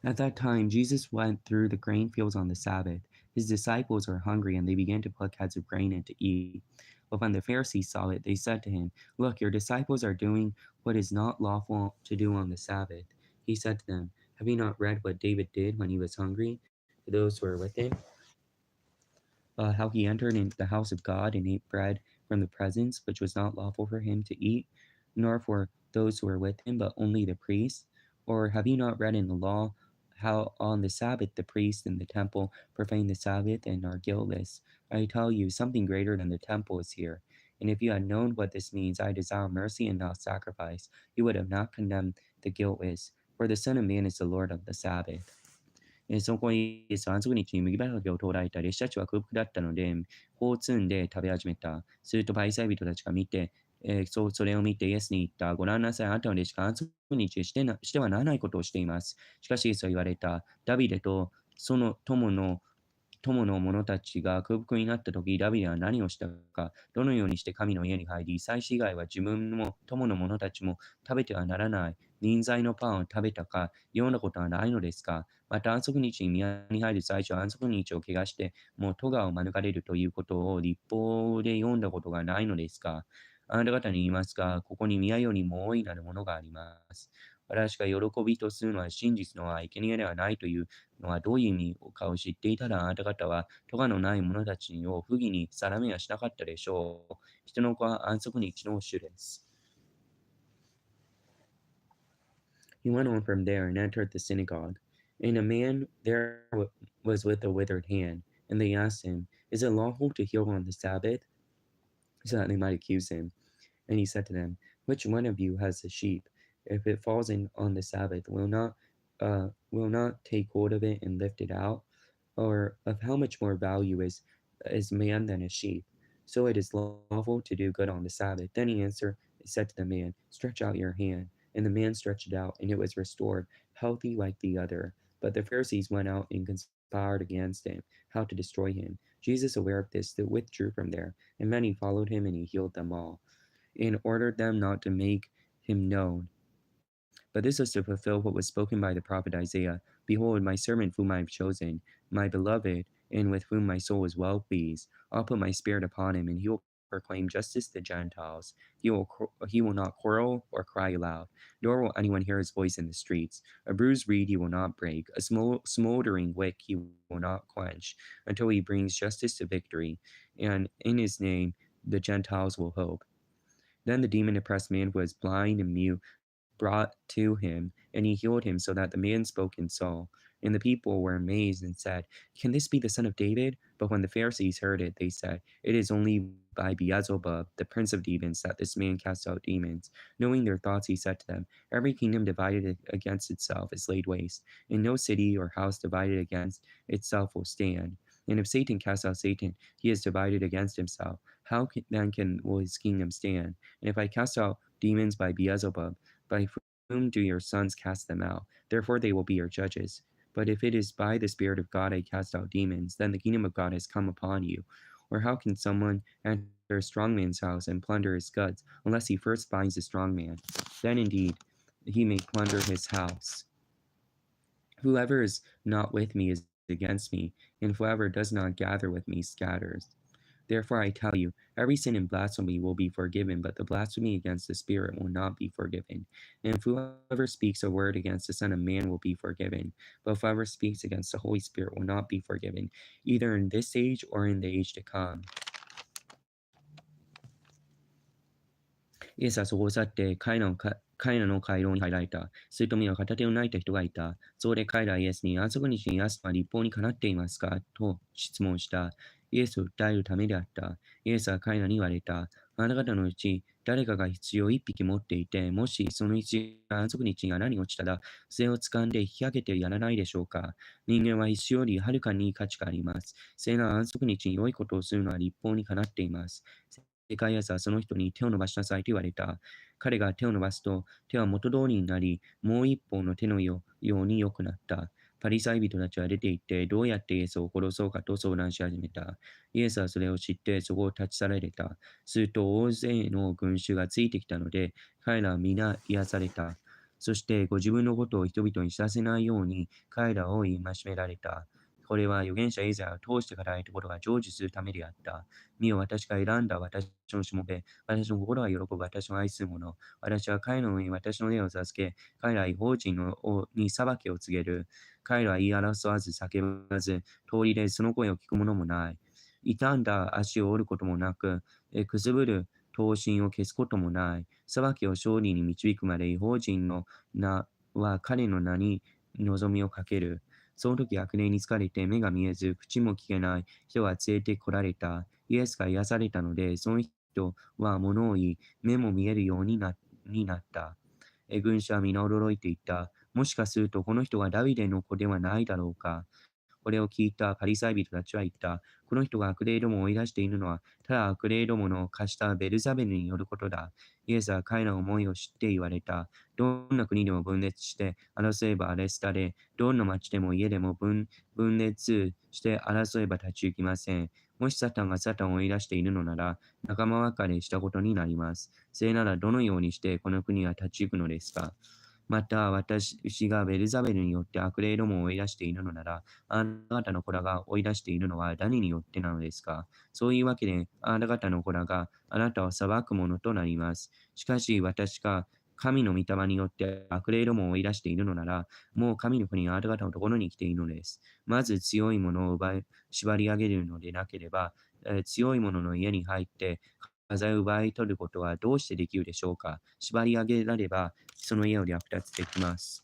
At that time, Jesus went through the grain fields on the Sabbath. His disciples were hungry, and they began to pluck heads of grain and to eat. But when the Pharisees saw it, they said to him, Look, your disciples are doing what is not lawful to do on the Sabbath. He said to them, Have you not read what David did when he was hungry to those who were with him? How he entered into the house of God and ate bread from the presence, which was not lawful for him to eat, nor for those who were with him, but only the priests? Or have you not read in the law how on the Sabbath the priests in the temple profane the Sabbath and are guiltless? I tell you, something greater than the temple is here. And if you had known what this means, I desire mercy and not sacrifice, you would have not condemned the guiltless. For the Son of Man is the Lord of the Sabbath. その後イエスは安息日に麦畑を通られた。列車地は空腹だったので、こう積んで食べ始めた。するとパリサイ人たちが見て、それを見てイエスに言った。ご覧なさい、あなたの弟子が安息日してはならないことをしています。しかしイエスは言われた。ダビデとその友の者たちが空腹になったとき、ダビデは何をしたか、どのようにして神の家に入り、祭司以外は自分も友の者たちも食べてはならない臨在のパンを食べたか、ようなことはないのですか。また安息日に宮に入る最初、安息日を怪我して、もう咎を免れるということを立法で読んだことがないのですか。あなた方に言いますが、ここに宮よりも大いなるものがあります。私が喜びとするのは真実の生贄ではないというのはどういう意味かを知っていたら、あなた方は咎のない者たちを不義に定めはしなかったでしょう。人の子は安息日の主です。He went on from there and entered the synagogue. And a man there was with a withered hand. And they asked him, Is it lawful to heal on the Sabbath? so that they might accuse him. And he said to them, Which one of you has a sheep? If it falls in on the Sabbath, will not take hold of it and lift it out? Or of how much more value is man than a sheep? So it is lawful to do good on the Sabbath. Then he answered, said to the man, Stretch out your hand. And the man stretched it out, and it was restored, healthy like the other. But the Pharisees went out and conspired against him, how to destroy him. Jesus, aware of this, withdrew from there, and many followed him, and he healed them all, and ordered them not to make him known. But this was to fulfill what was spoken by the prophet Isaiah. Behold, my servant whom I have chosen, my beloved, and with whom my soul is well pleased. I'll put my spirit upon him, and he will proclaim justice to the Gentiles. He will not quarrel or cry aloud, nor will anyone hear his voice in the streets. A bruised reed he will not break, a smoldering wick he will not quench, until he brings justice to victory, and in his name the Gentiles will hope. Then the demon-oppressed man who was blind and mute brought to him, and he healed him, so that the man spoke and saw. And the people were amazed and said, Can this be the son of David? But when the Pharisees heard it, they said, It is only by Beelzebub, the prince of demons, that this man casts out demons. Knowing their thoughts, he said to them, Every kingdom divided against itself is laid waste, and no city or house divided against itself will stand. And if Satan casts out Satan, he is divided against himself. How will his kingdom stand? And if I cast out demons by Beelzebub, by whom do your sons cast them out? Therefore they will be your judges. But if it is by the Spirit of God I cast out demons, then the kingdom of God has come upon you. Or how can someone enter a strong man's house and plunder his goods, unless he first binds the strong man? Then indeed he may plunder his house. Whoever is not with me is against me, and whoever does not gather with me scatters. Therefore I tell you, every sin and blasphemy will be forgiven, but the blasphemy against the Spirit will not be forgiven. And if whoever speaks a word against the Son of Man will be forgiven, but whoever speaks against the Holy Spirit will not be forgiven, either in this age or in the age to come. イエスはそこを去って、彼らの回廊に入られた。すると皆片手を泣いた人がいた。そこで彼らはイエスに、安息日に休むは立法にかなっていますかと質問した。イエスを訴えるためであった。イエスは彼らに言われた。あなた方のうち誰かが羊を一匹持っていて、もしその羊が安息日に穴に落ちたら、それを掴んで引き上げてやらないでしょうか。人間は羊よりはるかに価値があります。それなら安息日に良いことをするのは立法にかなっています。世界イエスはその人に手を伸ばしなさいと言われた。彼が手を伸ばすと、手は元通りになり、もう一方の手のように良くなった。パリサイ人たちは出て行って、どうやってイエスを殺そうかと相談し始めた。イエスはそれを知って、そこを立ち去られた。すると、大勢の群衆がついてきたので、彼らは皆癒された。そして、ご自分のことを人々に知らせないように、彼らを戒められた。これは預言者イザヤを通して語られたことが成就するためであった。見よ、私が選んだ私のしもべ、私の心が喜ぶ私の愛する者。私は彼の上に私の霊を授け、彼ら違法人に裁きを告げる。彼らは言い争わず叫ばず、通りでその声を聞くものもない。傷んだ足を折ることもなく、くすぶる刀身を消すこともない。裁きを勝利に導くまで違法人の名は彼の名に望みをかける。その時悪霊に疲れて目が見えず口も聞けない人が連れてこられた。イエスが癒されたので、その人は物を言い、目も見えるようになった。群衆は皆驚いていた。もしかするとこの人がダビデの子ではないだろうか。これを聞いたパリサイ人たちは言った。この人が悪霊どもを追い出しているのは、ただ悪霊どもの貸したベルザベルによることだ。イエスは彼らの思いを知って言われた。どんな国でも分裂して争えば荒れ廃れ、どんな町でも家でも分裂して争えば立ち行きません。もしサタンがサタンを追い出しているのなら、仲間別れしたことになります。それならどのようにしてこの国が立ち行くのですか。また、私がベルザベルによって悪霊どもを追い出しているのなら、あなた方の子らが追い出しているのは誰によってなのですか。そういうわけで、あなた方の子らがあなたを裁くものとなります。しかし、私が神の御霊によって悪霊どもを追い出しているのなら、もう神の国があなた方のところに来ているのです。まず強いものを縛り上げるのでなければ、強いものの家に入って、家財を奪い取ることはどうしてできるでしょうか。縛り上げられば、その家を略奪できます。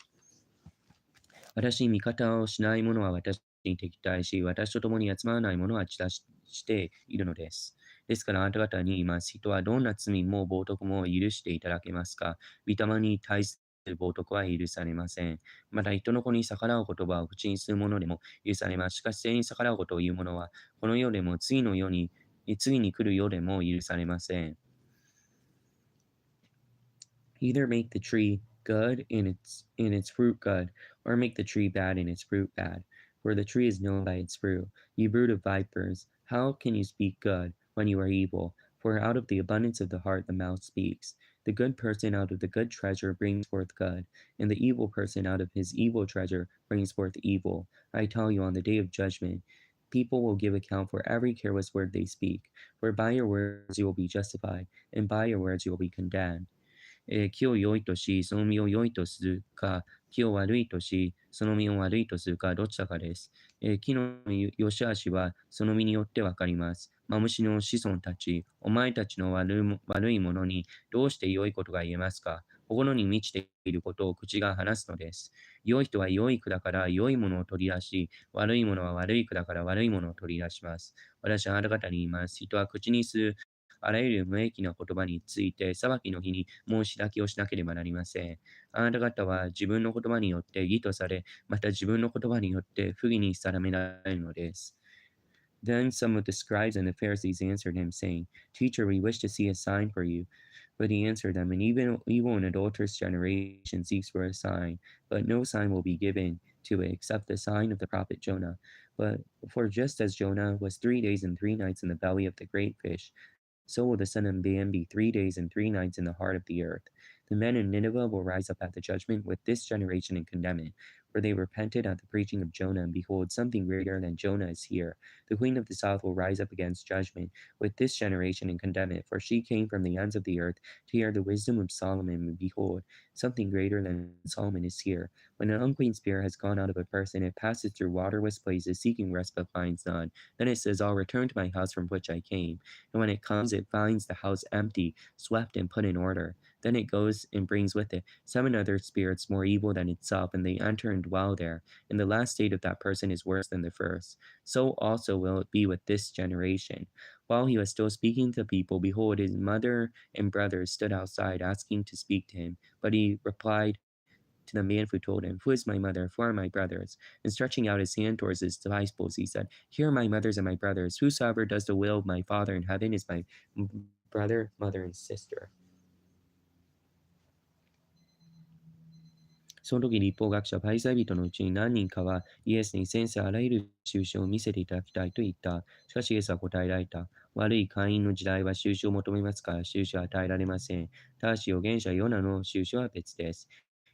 私に味方をしない者は私に敵対し、私と共に集まらない者は散らしているのです。ですからあなた方に言います。人はどんな罪も冒涜も許していただけますか？御霊に対する冒涜は許されません。また人の子に逆らう言葉を口にする者でも許されます。しかし、聖に逆らうことを言う者は、この世でも次に来る世でも許されません。Either make the tree good in its fruit good, or make the tree bad in its fruit bad. For the tree is known by its fruit. You brood of vipers, how can you speak good when you are evil? For out of the abundance of the heart the mouth speaks. The good person out of the good treasure brings forth good, and the evil person out of his evil treasure brings forth evil. I tell you, on the day of judgment, people will give account for every careless word they speak. For by your words you will be justified, and by your words you will be condemned. 木を良いとし、その実を良いとするか、木を悪いとし、その実を悪いとするか、どちらかです。木の良し悪しはその実によってわかります。マムシの子孫たち、お前たちの悪いものにどうして良いことが言えますか？心に満ちていることを口が話すのです。良い人は良い蔵から良いものを取り出し、悪いものは悪い蔵から悪いものを取り出します。私はあなた方に言います。人は口にするあらゆる無益な言葉について裁きの日に申し開きをしなければなりません。あなた方は自分の言葉によって義とされ、また自分の言葉によって不義に定められるのです。Then some of the scribes and the Pharisees answered him, saying, Teacher, we wish to see a sign for you. But he answered them, An evil and adulterous generation seeks for a sign, but no sign will be given to it except the sign of the prophet Jonah. But for just as Jonah was 3 days and 3 nights in the belly of the great fish, so will the Son of Man be 3 days and 3 nights in the heart of the earth. The men in Nineveh will rise up at the judgment with this generation and condemn it, for they repented at the preaching of Jonah, and behold, something greater than Jonah is here. The queen of the south will rise up against judgment with this generation and condemn it, for she came from the ends of the earth to hear the wisdom of Solomon, and behold, something greater than Solomon is here. When an unclean spirit has gone out of a person, it passes through waterless places, seeking rest but finds none. Then it says, I'll return to my house from which I came. And when it comes, it finds the house empty, swept, and put in order. Then it goes and brings with it 7 other spirits more evil than itself, and they enter and dwell there. And the last state of that person is worse than the first. So also will it be with this generation. While he was still speaking to the people, behold, his mother and brothers stood outside, asking to speak to him. But he replied to the man who told him, Who is my mother? Who are my brothers? And stretching out his hand towards his disciples, he said, Here are my mothers and my brothers. Whosoever does the will of my Father in heaven is my brother, mother, and sister. その時立法学者パリサイ人のうちに何人かはイエスに先生あらゆる印を見せていただきたいと言った。しかしイエスは答えられた。悪い会員の時代は印を求めますから、印は与えられません。ただし預言者ヨナの印は別です。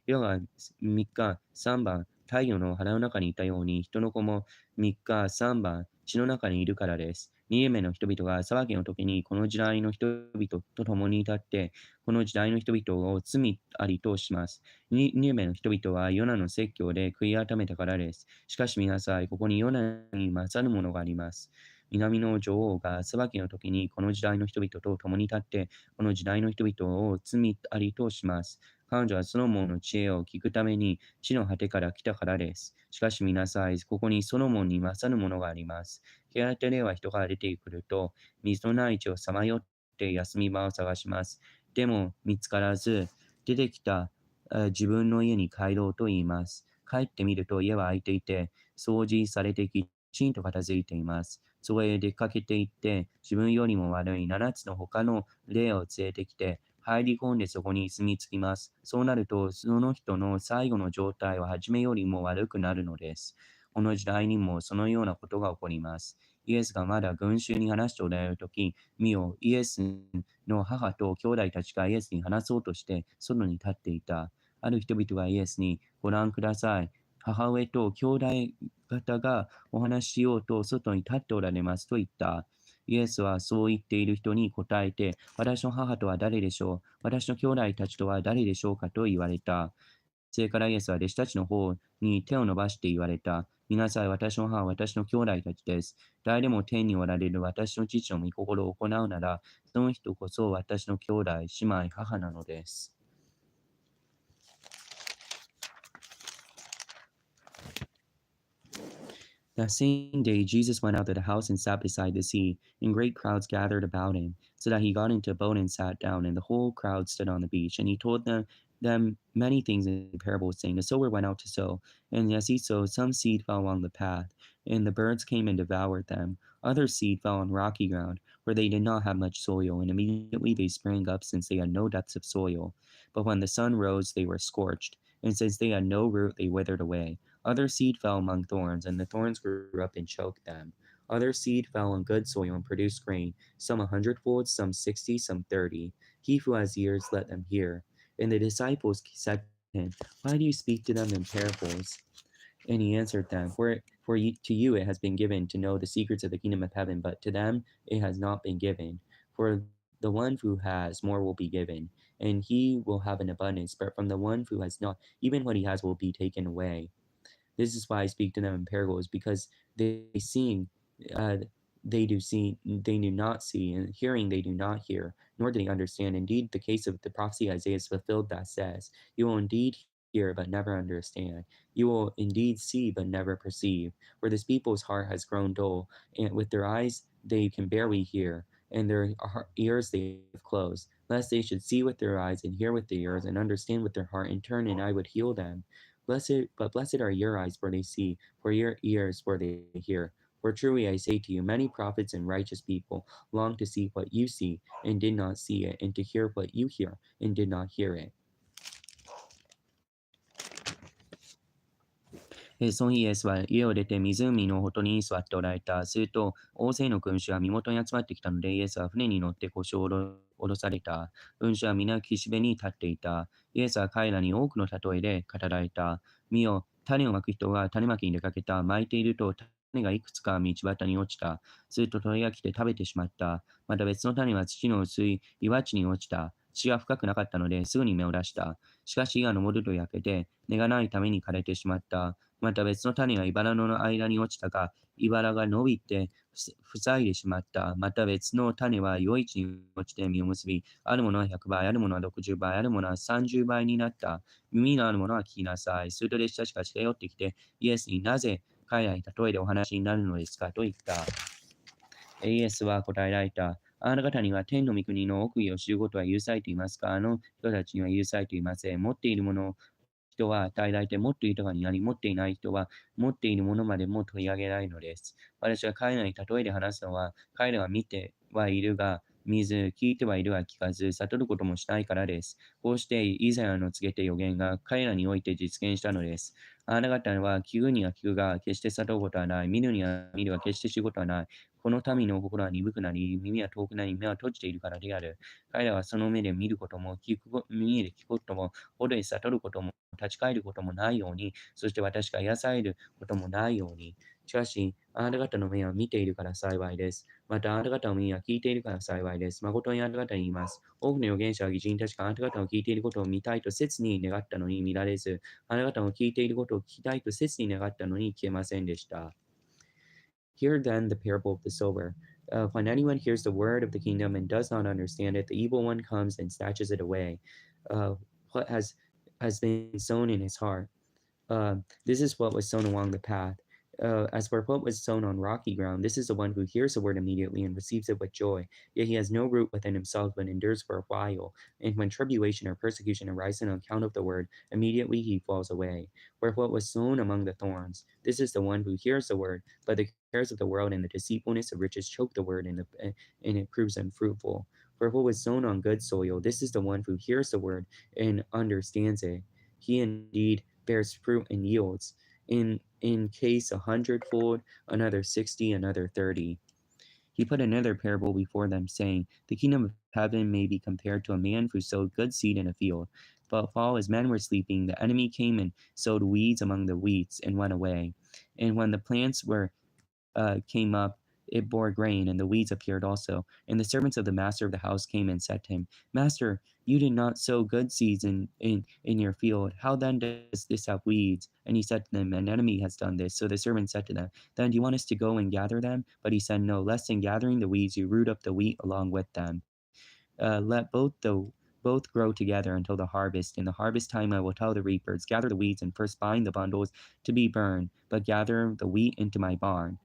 ヨナが3日3晩太陽の腹の中にいたように、人の子も3日3晩血の中にいるからです。ニエメの人々が裁きの時にこの時代の人々と共に立って、この時代の人々を罪ありとします。ニネベの人々はヨナの説教で悔い改めたからです。しかし見なさい、ここにヨナに勝るものがあります。南の女王が裁きの時にこの時代の人々と共に立って、この時代の人々を罪ありとします。彼女はソロモンの知恵を聞くために地の果てから来たからです。しかし見なさい、ここにソロモンに勝るものがあります。手当てでは人が出てくると、水のない地をさまよって休み場を探します。でも見つからず、出てきた自分の家に帰ろうと言います。帰ってみると家は空いていて、掃除されてきちんと片付いています。そこへ出かけて行って、自分よりも悪い7つの他の霊を連れてきて、入り込んでそこに住み着きます。そうなると、その人の最後の状態は初めよりも悪くなるのです。この時代にもそのようなことが起こります。イエスがまだ群衆に話しておられるとき、見よ、イエスの母と兄弟たちがイエスに話そうとして外に立っていた。ある人々がイエスに、ご覧ください。母上と兄弟方がお話ししようと外に立っておられますと言った。イエスはそう言っている人に答えて、私の母とは誰でしょう？私の兄弟たちとは誰でしょうかと言われた。それからイエスは弟子たちの方に手を伸ばして言われた。見なさい、私の母は私の兄弟たちです。誰でも天におられる私の父の御心を行うなら、その人こそ私の兄弟、姉妹、母なのです。That same day, Jesus went out of the house and sat beside the sea, and great crowds gathered about him, so that he got into a boat and sat down, and the whole crowd stood on the beach. And he told them many things in parables, saying, The sower went out to sow, and as he sowed, some seed fell along the path, and the birds came and devoured them. Other seed fell on rocky ground, where they did not have much soil, and immediately they sprang up, since they had no depths of soil. But when the sun rose, they were scorched, and since they had no root, they withered away. Other seed fell among thorns, and the thorns grew up and choked them. Other seed fell on good soil and produced grain, some 100-fold, some 60, some 30. He who has ears, let them hear. And the disciples said to him, Why do you speak to them in parables? And he answered them, to you it has been given to know the secrets of the kingdom of heaven, but to them it has not been given. For the one who has, more will be given, and he will have an abundance. But from the one who has not, even what he has will be taken away. This is why I speak to them in parables, because seeing, uh, they do not see, and hearing they do not hear, nor do they understand. Indeed, the case of the prophecy Isaiah is fulfilled that says, You will indeed hear, but never understand. You will indeed see, but never perceive. For this people's heart has grown dull, and with their eyes they can barely hear, and their ears they have closed, lest they should see with their eyes and hear with their ears and understand with their heart and turn, and I would heal them. Blessed are your eyes, for they see, for your ears, for they hear. For truly I say to you, many prophets and righteous people long to see what you see, and did not see it, and to hear what you hear, and did not hear it. その日イエスは家を出て湖のほとりに座っておられた。すると、大勢の群衆は身元に集まってきたので、イエスは船に乗って腰を下ろされた。群衆は皆岸辺に立っていた。イエスは彼らに多くの例えで語られた。見よ、種をまく人が種まきに出かけた。まいていると種がいくつか道端に落ちた。すると鳥が来て食べてしまった。また別の種は土の薄い岩地に落ちた。地が深くなかったのですぐに芽を出した。しかし火が昇ると焼けて、根がないために枯れてしまった。また別の種が茨の間に落ちたが、茨が伸びて塞いでしまった。また別の種は良い地に落ちて実を結び、あるものは100倍、あるものは60倍、あるものは30倍になった。耳のあるものは聞きなさい。すると弟子たちが近寄ってきて、イエスになぜ彼らに例えでお話になるのですかと言った。イエスは答えられた。あなた方には天の御国の奥義を知ることは許されていますか？あの人たちには許されていません。持っているもの人は与えられてもっと豊かになり、持っていない人は持っているものまでも取り上げられるのです。私は彼らに例えで話すのは、彼らは見てはいるが見ず、聞いてはいるが聞かず、悟ることもしないからです。こうしてイザヤの告げて予言が彼らにおいて実現したのです。あなた方は聞くには聞くが、決して悟ることはない。見るには見るが、決して知ることはない。この民の心は鈍くなり、耳は遠くなり、目は閉じているからである。彼らはその目で見ることも、耳で聞くことも、心で悟ることも、立ち返ることもないように、そして私が癒されることもないように。しかし、あなた方の目は見ているから幸いです。また、あなた方の耳は聞いているから幸いです。誠にあなた方に言います。多くの預言者は義人たちがあなた方の聞いていることを見たいと切に願ったのに見られず、あなた方の聞いていることを聞きたいと切に願ったのに聞けませんでした。Hear then the parable of the sower. When anyone hears the word of the kingdom and does not understand it, the evil one comes and snatches it away. What has been sown in his heart. This is what was sown along the path. As for what was sown on rocky ground, this is the one who hears the word immediately and receives it with joy. Yet he has no root within himself, but endures for a while. And when tribulation or persecution arises on account of the word, immediately he falls away. For what was sown among the thorns, this is the one who hears the word, but the cares of the world and the deceitfulness of riches choke the word, and it proves unfruitful. For what was sown on good soil, this is the one who hears the word and understands it. He indeed bears fruit and yields. In case 100-fold, another 60, another 30. He put another parable before them, saying, The kingdom of heaven may be compared to a man who sowed good seed in a field. But while his men were sleeping, the enemy came and sowed weeds among the wheats and went away. And when the plants came up, it bore grain, and the weeds appeared also. And the servants of the master of the house came and said to him, Master, you did not sow good seeds in your field. How then does this have weeds? And he said to them, An enemy has done this. So the servant said to them, Then do you want us to go and gather them? But he said, No, lest in gathering the weeds you root up the wheat along with them. Let both the both grow together until the harvest. In the harvest time I will tell the reapers, gather the weeds and first bind the bundles to be burned, but gather the wheat into my barn.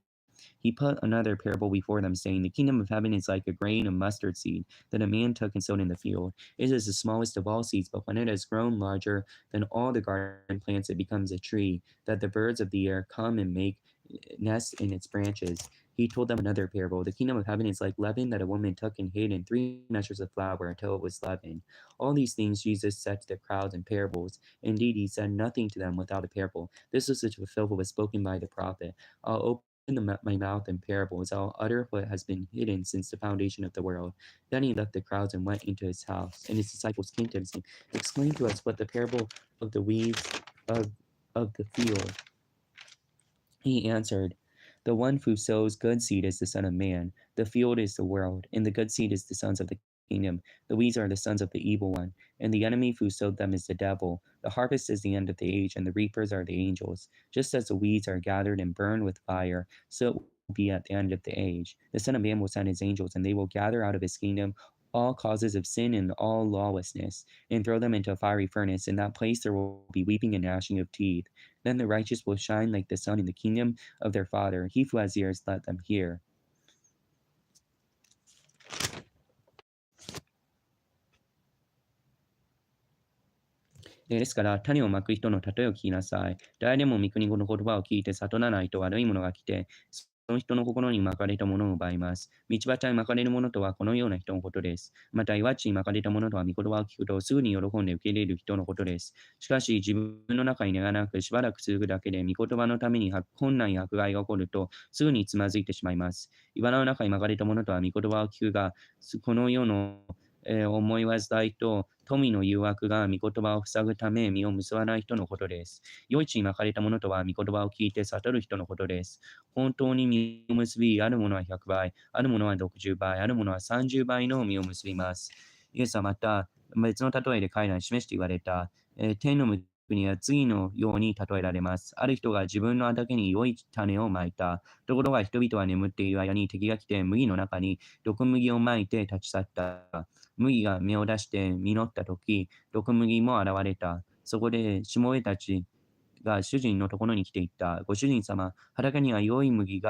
He put another parable before them, saying, The kingdom of heaven is like a grain of mustard seed that a man took and sowed in the field. It is the smallest of all seeds, but when it has grown larger than all the garden plants, it becomes a tree, that the birds of the air come and make nests in its branches. He told them another parable. The kingdom of heaven is like leaven that a woman took and hid in 3 measures of flour until it was leavened. All these things Jesus said to the crowds in parables. Indeed, he said nothing to them without a parable. This was to fulfill what was spoken by the prophet. I'll open my mouth in parables. I'll utter what has been hidden since the foundation of the world. Then he left the crowds and went into his house. And his disciples came to him, saying, Explain to us what the parable of the weeds of the field. He answered, The one who sows good seed is the Son of Man. The field is the world, and the good seed is the sons of the kingdom. The weeds are the sons of the evil one, and the enemy who sowed them is the devil. The harvest is the end of the age, and the reapers are the angels. Just as the weeds are gathered and burned with fire, so it will be at the end of the age. The Son of Man will send his angels, and they will gather out of his kingdom all causes of sin and all lawlessness, and throw them into a fiery furnace. In that place there will be weeping and gnashing of teeth. Then the righteous will shine like the sun in the kingdom of their Father. He who has ears, let them hear. ですから、種をまく人の例えを聞きなさい。誰でも御国語の言葉を聞いて悟らないと悪いものが来て、その人の心にまかれたものを奪います。道端にまかれるものとはこのような人のことです。また、岩地にまかれたものとは御言葉を聞くとすぐに喜んで受け入れる人のことです。しかし、自分の中に根がなくしばらく続くだけで、御言葉のために困難や迫害が起こると、すぐにつまずいてしまいます。岩の中にまかれたものとは御言葉を聞くが、この世の思い煩いと富の誘惑が御言葉を塞ぐため実を結ばない人のことです。良い地にまかれたものとは御言葉を聞いて悟る人のことです。本当に実を結び、あるものは100倍、あるものは60倍、あるものは30倍の実を結びます。イエスはまた別の例えで彼らに示して言われた、天の国は次のように例えられます。ある人が自分の畑に良い種をまいた。ところが人々は眠っている間に敵が来て麦の中に毒麦をまいて立ち去った。麦が芽を出して実ったとき、毒麦も現れた。そこで、しもべたちが主人のところに来ていった。ご主人様、畑には良い麦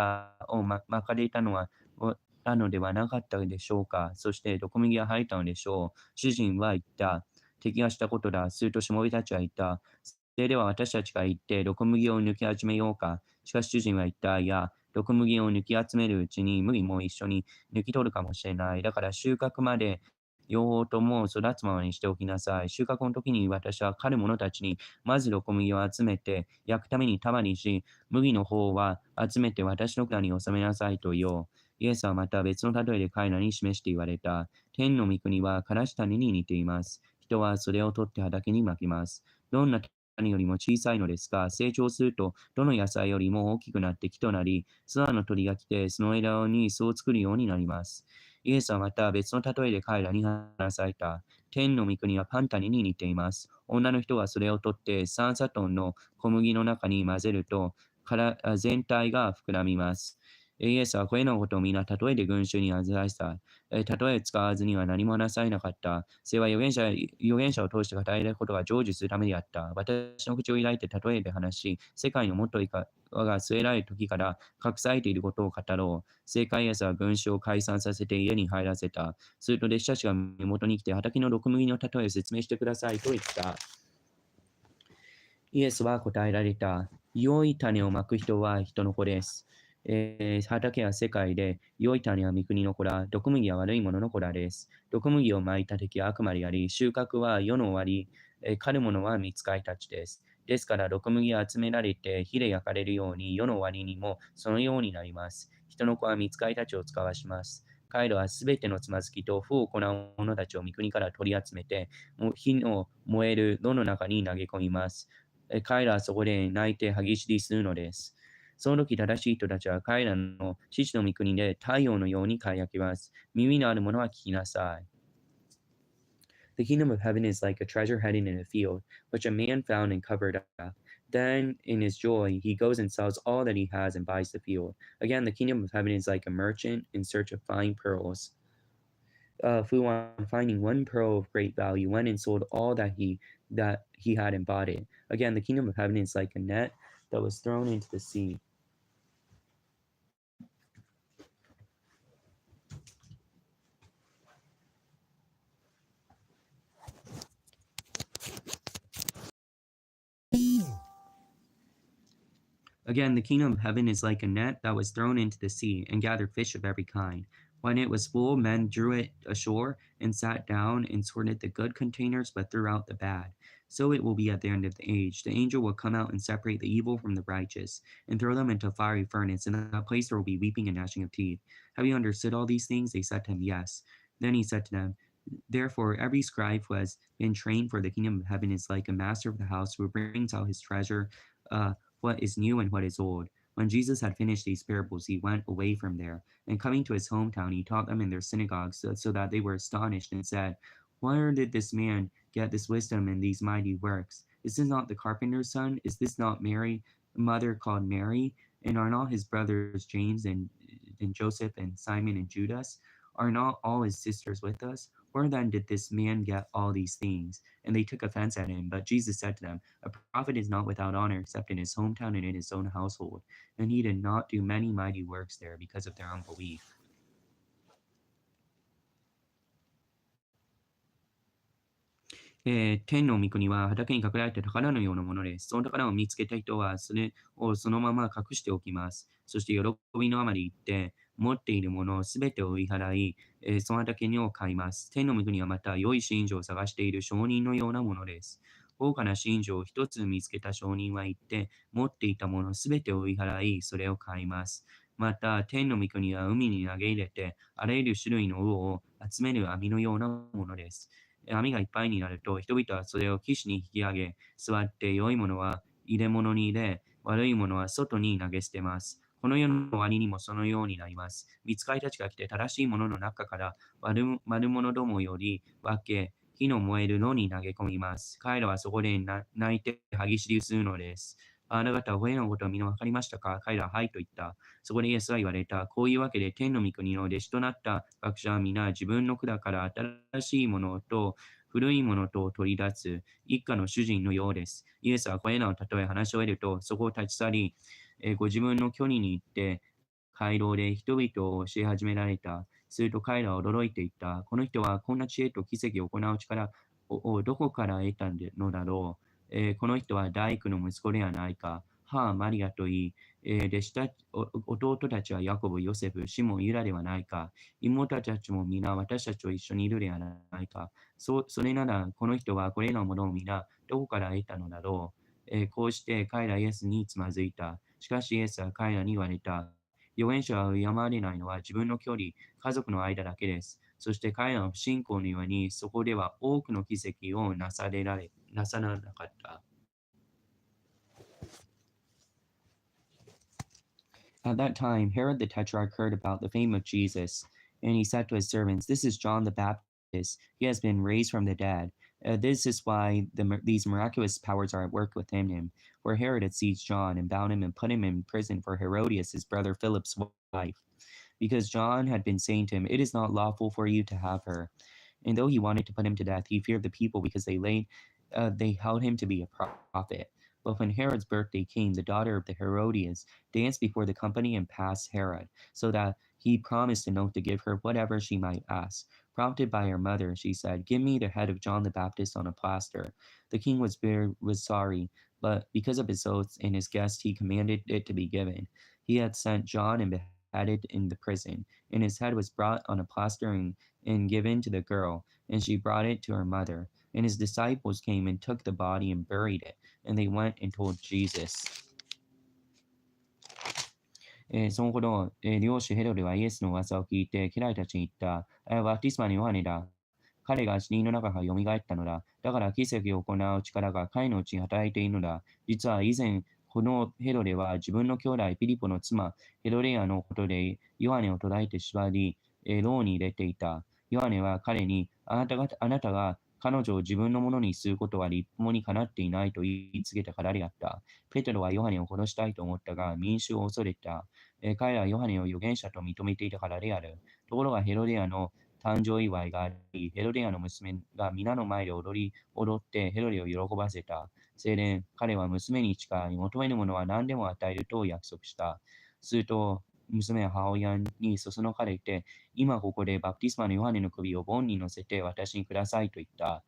をまかれたのではなかったでしょうか。そして毒麦が生えたのでしょう。主人は言った。敵がしたことだ。するとしもべたちは言った。それでは私たちが行って毒麦を抜き始めようか。しかし主人は言った。いや、毒麦を抜き集めるうちに麦も一緒に抜き取るかもしれない。だから収穫まで両方とも育つままにしておきなさい。収穫の時に私は狩る者たちにまず毒麦を集めて焼くために束にし、麦の方は集めて私の蔵に収めなさいと言おう。イエスはまた別の例えで彼らに示して言われた。天の御国はからし種に似ています。人はそれを取って畑にまきます。どんな種よりも小さいのですが、成長するとどの野菜よりも大きくなって木となり、空の鳥が来てその枝に巣を作るようになります。イエスはまた別の例えで彼らに話された。天の御国はパン種に似ています。女の人はそれを取って3サトンの小麦の中に混ぜると、全体が膨らみます。イエスはこれらのことを皆例えで群衆に話させた。例えを使わずには何も話されなかった。それは預言者を通して語られることが成就するためであった。私の口を開いて例えで話し、世界のもっといかが据えられる時から隠されていることを語ろう。正解イエスは群衆を解散させて家に入らせた。すると弟子たちが身元に来て畑の毒麦の例えを説明してくださいと言った。イエスは答えられた。良い種をまく人は人の子です。畑は世界で、良い種は御国の子ら、毒麦は悪いものの子らです。毒麦をまいた敵は悪魔であり、収穫は世の終わり、狩る者は見つかりたちです。ですから、毒麦が集められて火で焼かれるように、世の終わりにもそのようになります。人の子は見つかりたちを使わします。彼らはすべてのつまずきと負を行う者たちを御国から取り集めて、火の燃える炉の中に投げ込みます。彼らはそこで泣いて歯ぎしりするのです。その時正しい人たちは彼らの父の御国で太陽のように輝きます。耳のある者は聞きなさい。The kingdom of heaven is like a treasure hidden in a field, which a man found and covered up. Then, in his joy, he goes and sells all that he has and buys the field. Again, the kingdom of heaven is like a merchant in search of fine pearls. flew on finding one pearl of great value, went and sold all that he had and bought it. Again, the kingdom of heaven is like a net that was thrown into the sea. Again, the kingdom of heaven is like a net that was thrown into the sea and gathered fish of every kind. When it was full, men drew it ashore and sat down and sorted the good containers, but threw out the bad. So it will be at the end of the age. The angel will come out and separate the evil from the righteous and throw them into a fiery furnace. In that place there will be weeping and gnashing of teeth. Have you understood all these things? They said to him, Yes. Then he said to them, Therefore, every scribe who has been trained for the kingdom of heaven is like a master of the house who brings out his treasure, what is new and what is old. When Jesus had finished these parables, he went away from there, and coming to his hometown, he taught them in their synagogues, so that they were astonished and said, Where did this man get this wisdom and these mighty works? Is this not the carpenter's son? Is this not Mary, mother called Mary? And are not his brothers James and Joseph and Simon and Judas? Are not all his sisters with us? Where then did this man get all these things? And they took offense at him. But Jesus said to them, A prophet is not without honor except in his hometown and in his own household. And he did not do many mighty works there because of their unbelief. 天の御国は畑に隠れた宝のようなものです。その宝を見つけた人はそれをそのまま隠しておきます。そして喜びのあまり言って、持っているものすべてを売り払い、その畑を買います。天の御国はまた良い信条を探している商人のようなものです。豪華な信条を一つ見つけた商人は言って、持っていたものすべてを売り払い、それを買います。また、天の御国は海に投げ入れて、あらゆる種類の魚を集める網のようなものです。網がいっぱいになると、人々はそれを岸に引き上げ、座って良いものは入れ物に入れ、悪いものは外に投げ捨てます。この世の終わりにもそのようになります。御使いたちが来て正しいものの中から悪者どもより分け、火の燃える炉に投げ込みます。彼らはそこで泣いて歯ぎしりするのです。あなた方はこれらのことを皆分かりましたか？彼らははいと言った。そこでイエスは言われた。こういうわけで天の御国の弟子となった学者は皆自分の管から新しいものと古いものと取り出す一家の主人のようです。イエスはこれらの例え話し終えると、そこを立ち去り、ご自分の距離に行って、街道で人々を教え始められた。すると彼らは驚いていった。この人はこんな知恵と奇跡を行う力をどこから得たのだろう。この人は大工の息子ではないか。母マリアといい、弟子たち弟たちはヤコブ、ヨセフ、シモン、ユダではないか。妹たちも皆私たちと一緒にいるではないか。それなら、この人はこれらのものを皆どこから得たのだろう。こうして彼らイエスにつまずいた。しかしイエスは彼らに言われた。預言者は敬われないのは自分の距離、家族の間だけです。そして彼らの不信仰のように、そこでは多くの奇跡をなさらなかった。At that time, Herod the Tetrarch heard about the fame of Jesus, and he said to his servants, This is John the Baptist. He has been raised from the dead. This is why these miraculous powers are at work within him. For Herod had seized John and bound him and put him in prison for Herodias, his brother Philip's wife, because John had been saying to him, It is not lawful for you to have her. And though he wanted to put him to death, he feared the people because they held him to be a prophet. But when Herod's birthday came, the daughter of the Herodias danced before the company and passed Herod, so that he promised an oath to give her whatever she might ask. Prompted by her mother, she said, Give me the head of John the Baptist on a plaster. The king was sorry, but because of his oaths and his guests, he commanded it to be given. He had sent John and beheaded in the prison, and his head was brought on a plaster and given to the girl, and she brought it to her mother. And his disciples came and took the body and buried it, and they went and told Jesus. その頃、領主ヘロデはイエスの噂を聞いて、家来たちに言った。バプテスマのヨハネだ。彼が死人の中から蘇ったのだ。だから奇跡を行う力が彼のうちに働いているのだ。実は以前、このヘロデは自分の兄弟ピリポの妻、ヘロデアのことでヨハネを捕らえて縛り、牢に入れていた。ヨハネは彼に、あなたが彼女を自分のものにすることは立法にかなっていないと言い告げたからであった。ペテロはヨハネを殺したいと思ったが、民衆を恐れた。彼らはヨハネを預言者と認めていたからである。ところがヘロデアの誕生祝いがあり、ヘロデアの娘が皆の前で踊ってヘロデを喜ばせた。青年、彼は娘に誓い、求めるものは何でも与えると約束した。すると、娘は母親にそそのかれて、今ここでバプテスマのヨハネの首を盆に乗せて私にくださいと言った。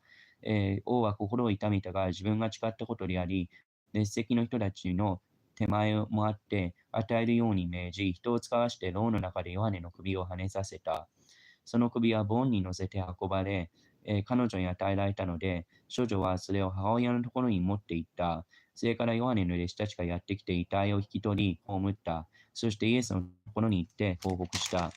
王は心を痛めたが自分が誓ったことであり、列席の人たちの手前もあって与えるように命じ、人を使わして牢の中でヨハネの首を跳ねさせた。その首は盆に乗せて運ばれ、彼女に与えられたので、少女はそれを母親のところに持って行った。それからヨハネの弟子たちがやってきて遺体を引き取り、葬った。そしてイエスのところに行って報告した。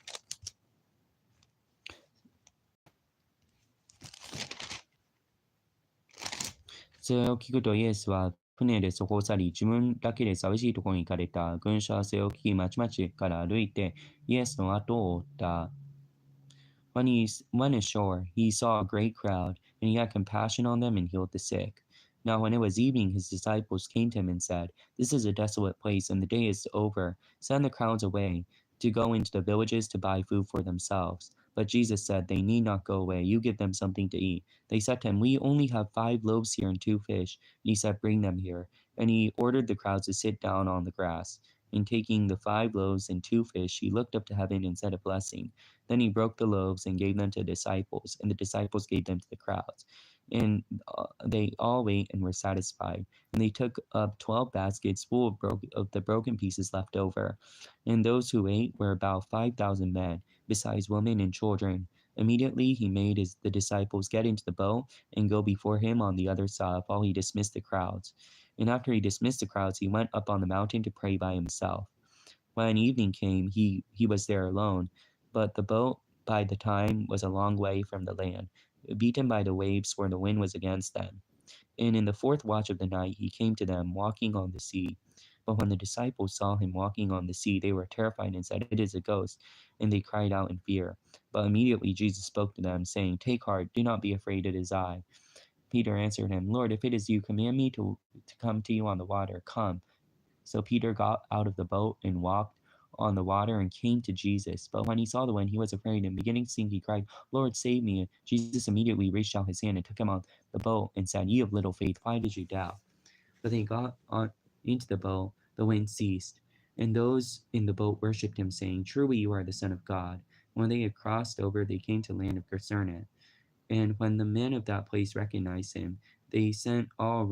それを聞くとイエスは船でそこを去り、自分だけで寂しいところに行かれた。群衆はそれを聞き、町々から歩いてイエスの後を追った。When he went ashore, he saw a great crowd, and he had compassion on them and healed the sick. Now, when it was evening, his disciples came to him and said, This is a desolate place, and the day is over. Send the crowds away to go into the villages to buy food for themselves. But Jesus said, They need not go away. You give them something to eat. They said to him, We only have 5 loaves here and 2 fish. And he said, Bring them here. And he ordered the crowds to sit down on the grass. And taking the 5 loaves and 2 fish, he looked up to heaven and said a blessing. Then he broke the loaves and gave them to the disciples, and the disciples gave them to the crowds. And they all ate and were satisfied. And they took up 12 baskets full of the broken pieces left over. And those who ate were about 5,000 men, besides women and children. Immediately he made the disciples get into the boat and go before him on the other side while he dismissed the crowds. And after he dismissed the crowds, he went up on the mountain to pray by himself. When evening came, he was there alone. But the boat by the time was a long way from the land, beaten by the waves, for the wind was against them. And in the 4th watch of the night he came to them, walking on the sea. But when the disciples saw him walking on the sea, they were terrified and said, It is a ghost. And they cried out in fear. But immediately Jesus spoke to them, saying, Take heart, do not be afraid, it is I. Peter answered him, Lord, if it is you, command me to come to you on the water. Come. So Peter got out of the boat and walked on the water and came to Jesus. But when he saw the wind, he was afraid, and beginning to sink, he cried, Lord, save me. And Jesus immediately reached out his hand and took him on the boat and said, Ye of little faith, why did you doubt? But they got on into the boat, the wind ceased, and those in the boat worshipped him, saying, Truly you are the Son of God. When they had crossed over, they came to land of Gennesaret. And when the men of that place recognized him, they sent all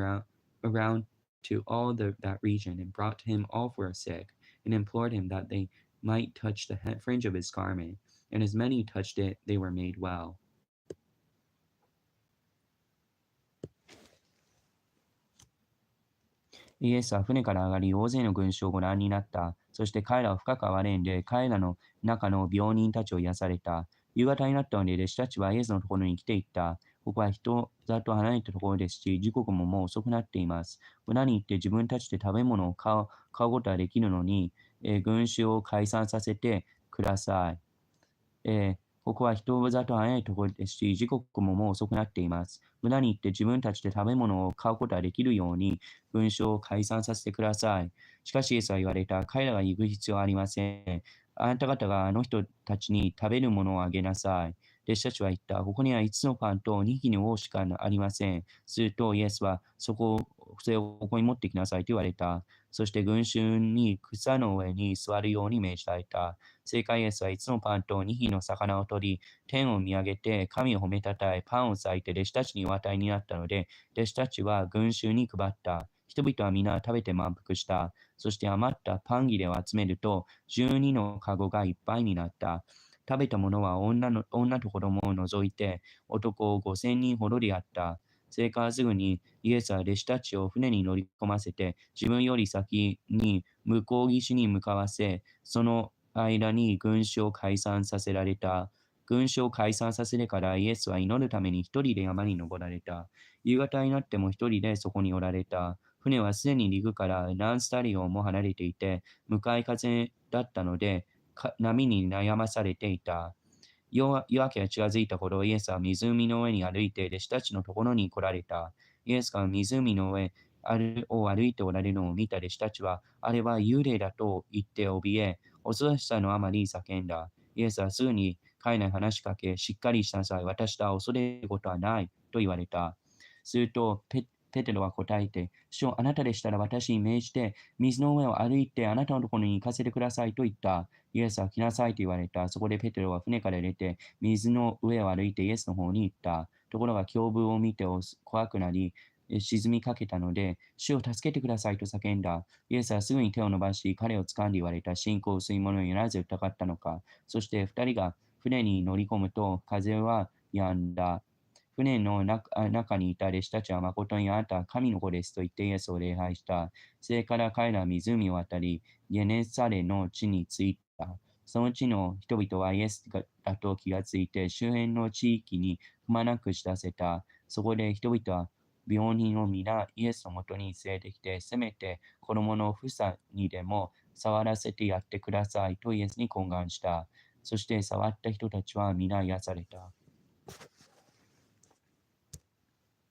around to all that region and brought to him all who were sick, and implored him that they might touch the fringe of his garment. And as many touched it, they were made well. イエスは船から上がり、大勢の群衆をご覧になった。そして彼らを深く憐れんで、彼らの中の病人たちを癒された。夕方になったので、弟子たちはイエスのところに来ていった。ここは人里離れたところですし、時刻ももう遅くなっています。村に行って自分たちで食べ物を買うことはできるのに、群衆を解散させてください。ここは人里離れないところですし、時刻ももう遅くなっています。村に行って自分たちで食べ物を買うことができるように、群衆を解散させてください。しかしイエスは言われた。彼らが行く必要はありません。あなた方があの人たちに食べるものをあげなさい。弟子たちは言った。ここには5つのパンと2匹の魚しかありません。するとイエスはそれをここに持ってきなさいと言われた。そして群衆に草の上に座るように命じられた。正解イエスは5つのパンと2匹の魚を取り、天を見上げて神を褒めたたえ、パンを裂いて弟子たちにお与えになったので、弟子たちは群衆に配った。人々は皆食べて満腹した。そして余ったパン切れを集めると、12のカゴがいっぱいになった。食べたものは女と子供を除いて、男5000人ほどであった。それからすぐにイエスは弟子たちを船に乗り込ませて、自分より先に向こう岸に向かわせ、その間に群衆を解散させられた。群衆を解散させてからイエスは祈るために一人で山に登られた。夕方になっても一人でそこにおられた。船はすでに陸から何スタリオンも離れていて、向かい風だったので、波に悩まされていた。夜明けが近づいた頃、イエスは湖の上に歩いて弟子たちのところに来られた。イエスが湖の上を歩いておられるのを見た弟子たちは、あれは幽霊だと言って怯え、恐ろしさのあまり叫んだ。イエスはすぐに彼らに話しかけ、しっかりしなさい。私とは恐れることはないと言われた。するとペテロは答えて、主よ、あなたでしたら私に命じて、水の上を歩いてあなたのところに行かせてくださいと言った。イエスは来なさいと言われた。そこでペテロは船から出て、水の上を歩いてイエスの方に行った。ところが強風を見て怖くなり、沈みかけたので、主を助けてくださいと叫んだ。イエスはすぐに手を伸ばし、彼を掴んで言われた。信仰薄い者になぜ疑ったのか。そして二人が船に乗り込むと、風は止んだ。船の中にいた弟子たちは誠にあなたは神の子ですと言ってイエスを礼拝した。それから彼らは湖を渡り、ゲネサレの地に着いた。その地の人々はイエスだと気がついて、周辺の地域にくまなく知らせた。そこで人々は病人を皆イエスのもとに連れてきて、せめて子供の房にでも触らせてやってくださいとイエスに懇願した。そして触った人たちは皆癒された。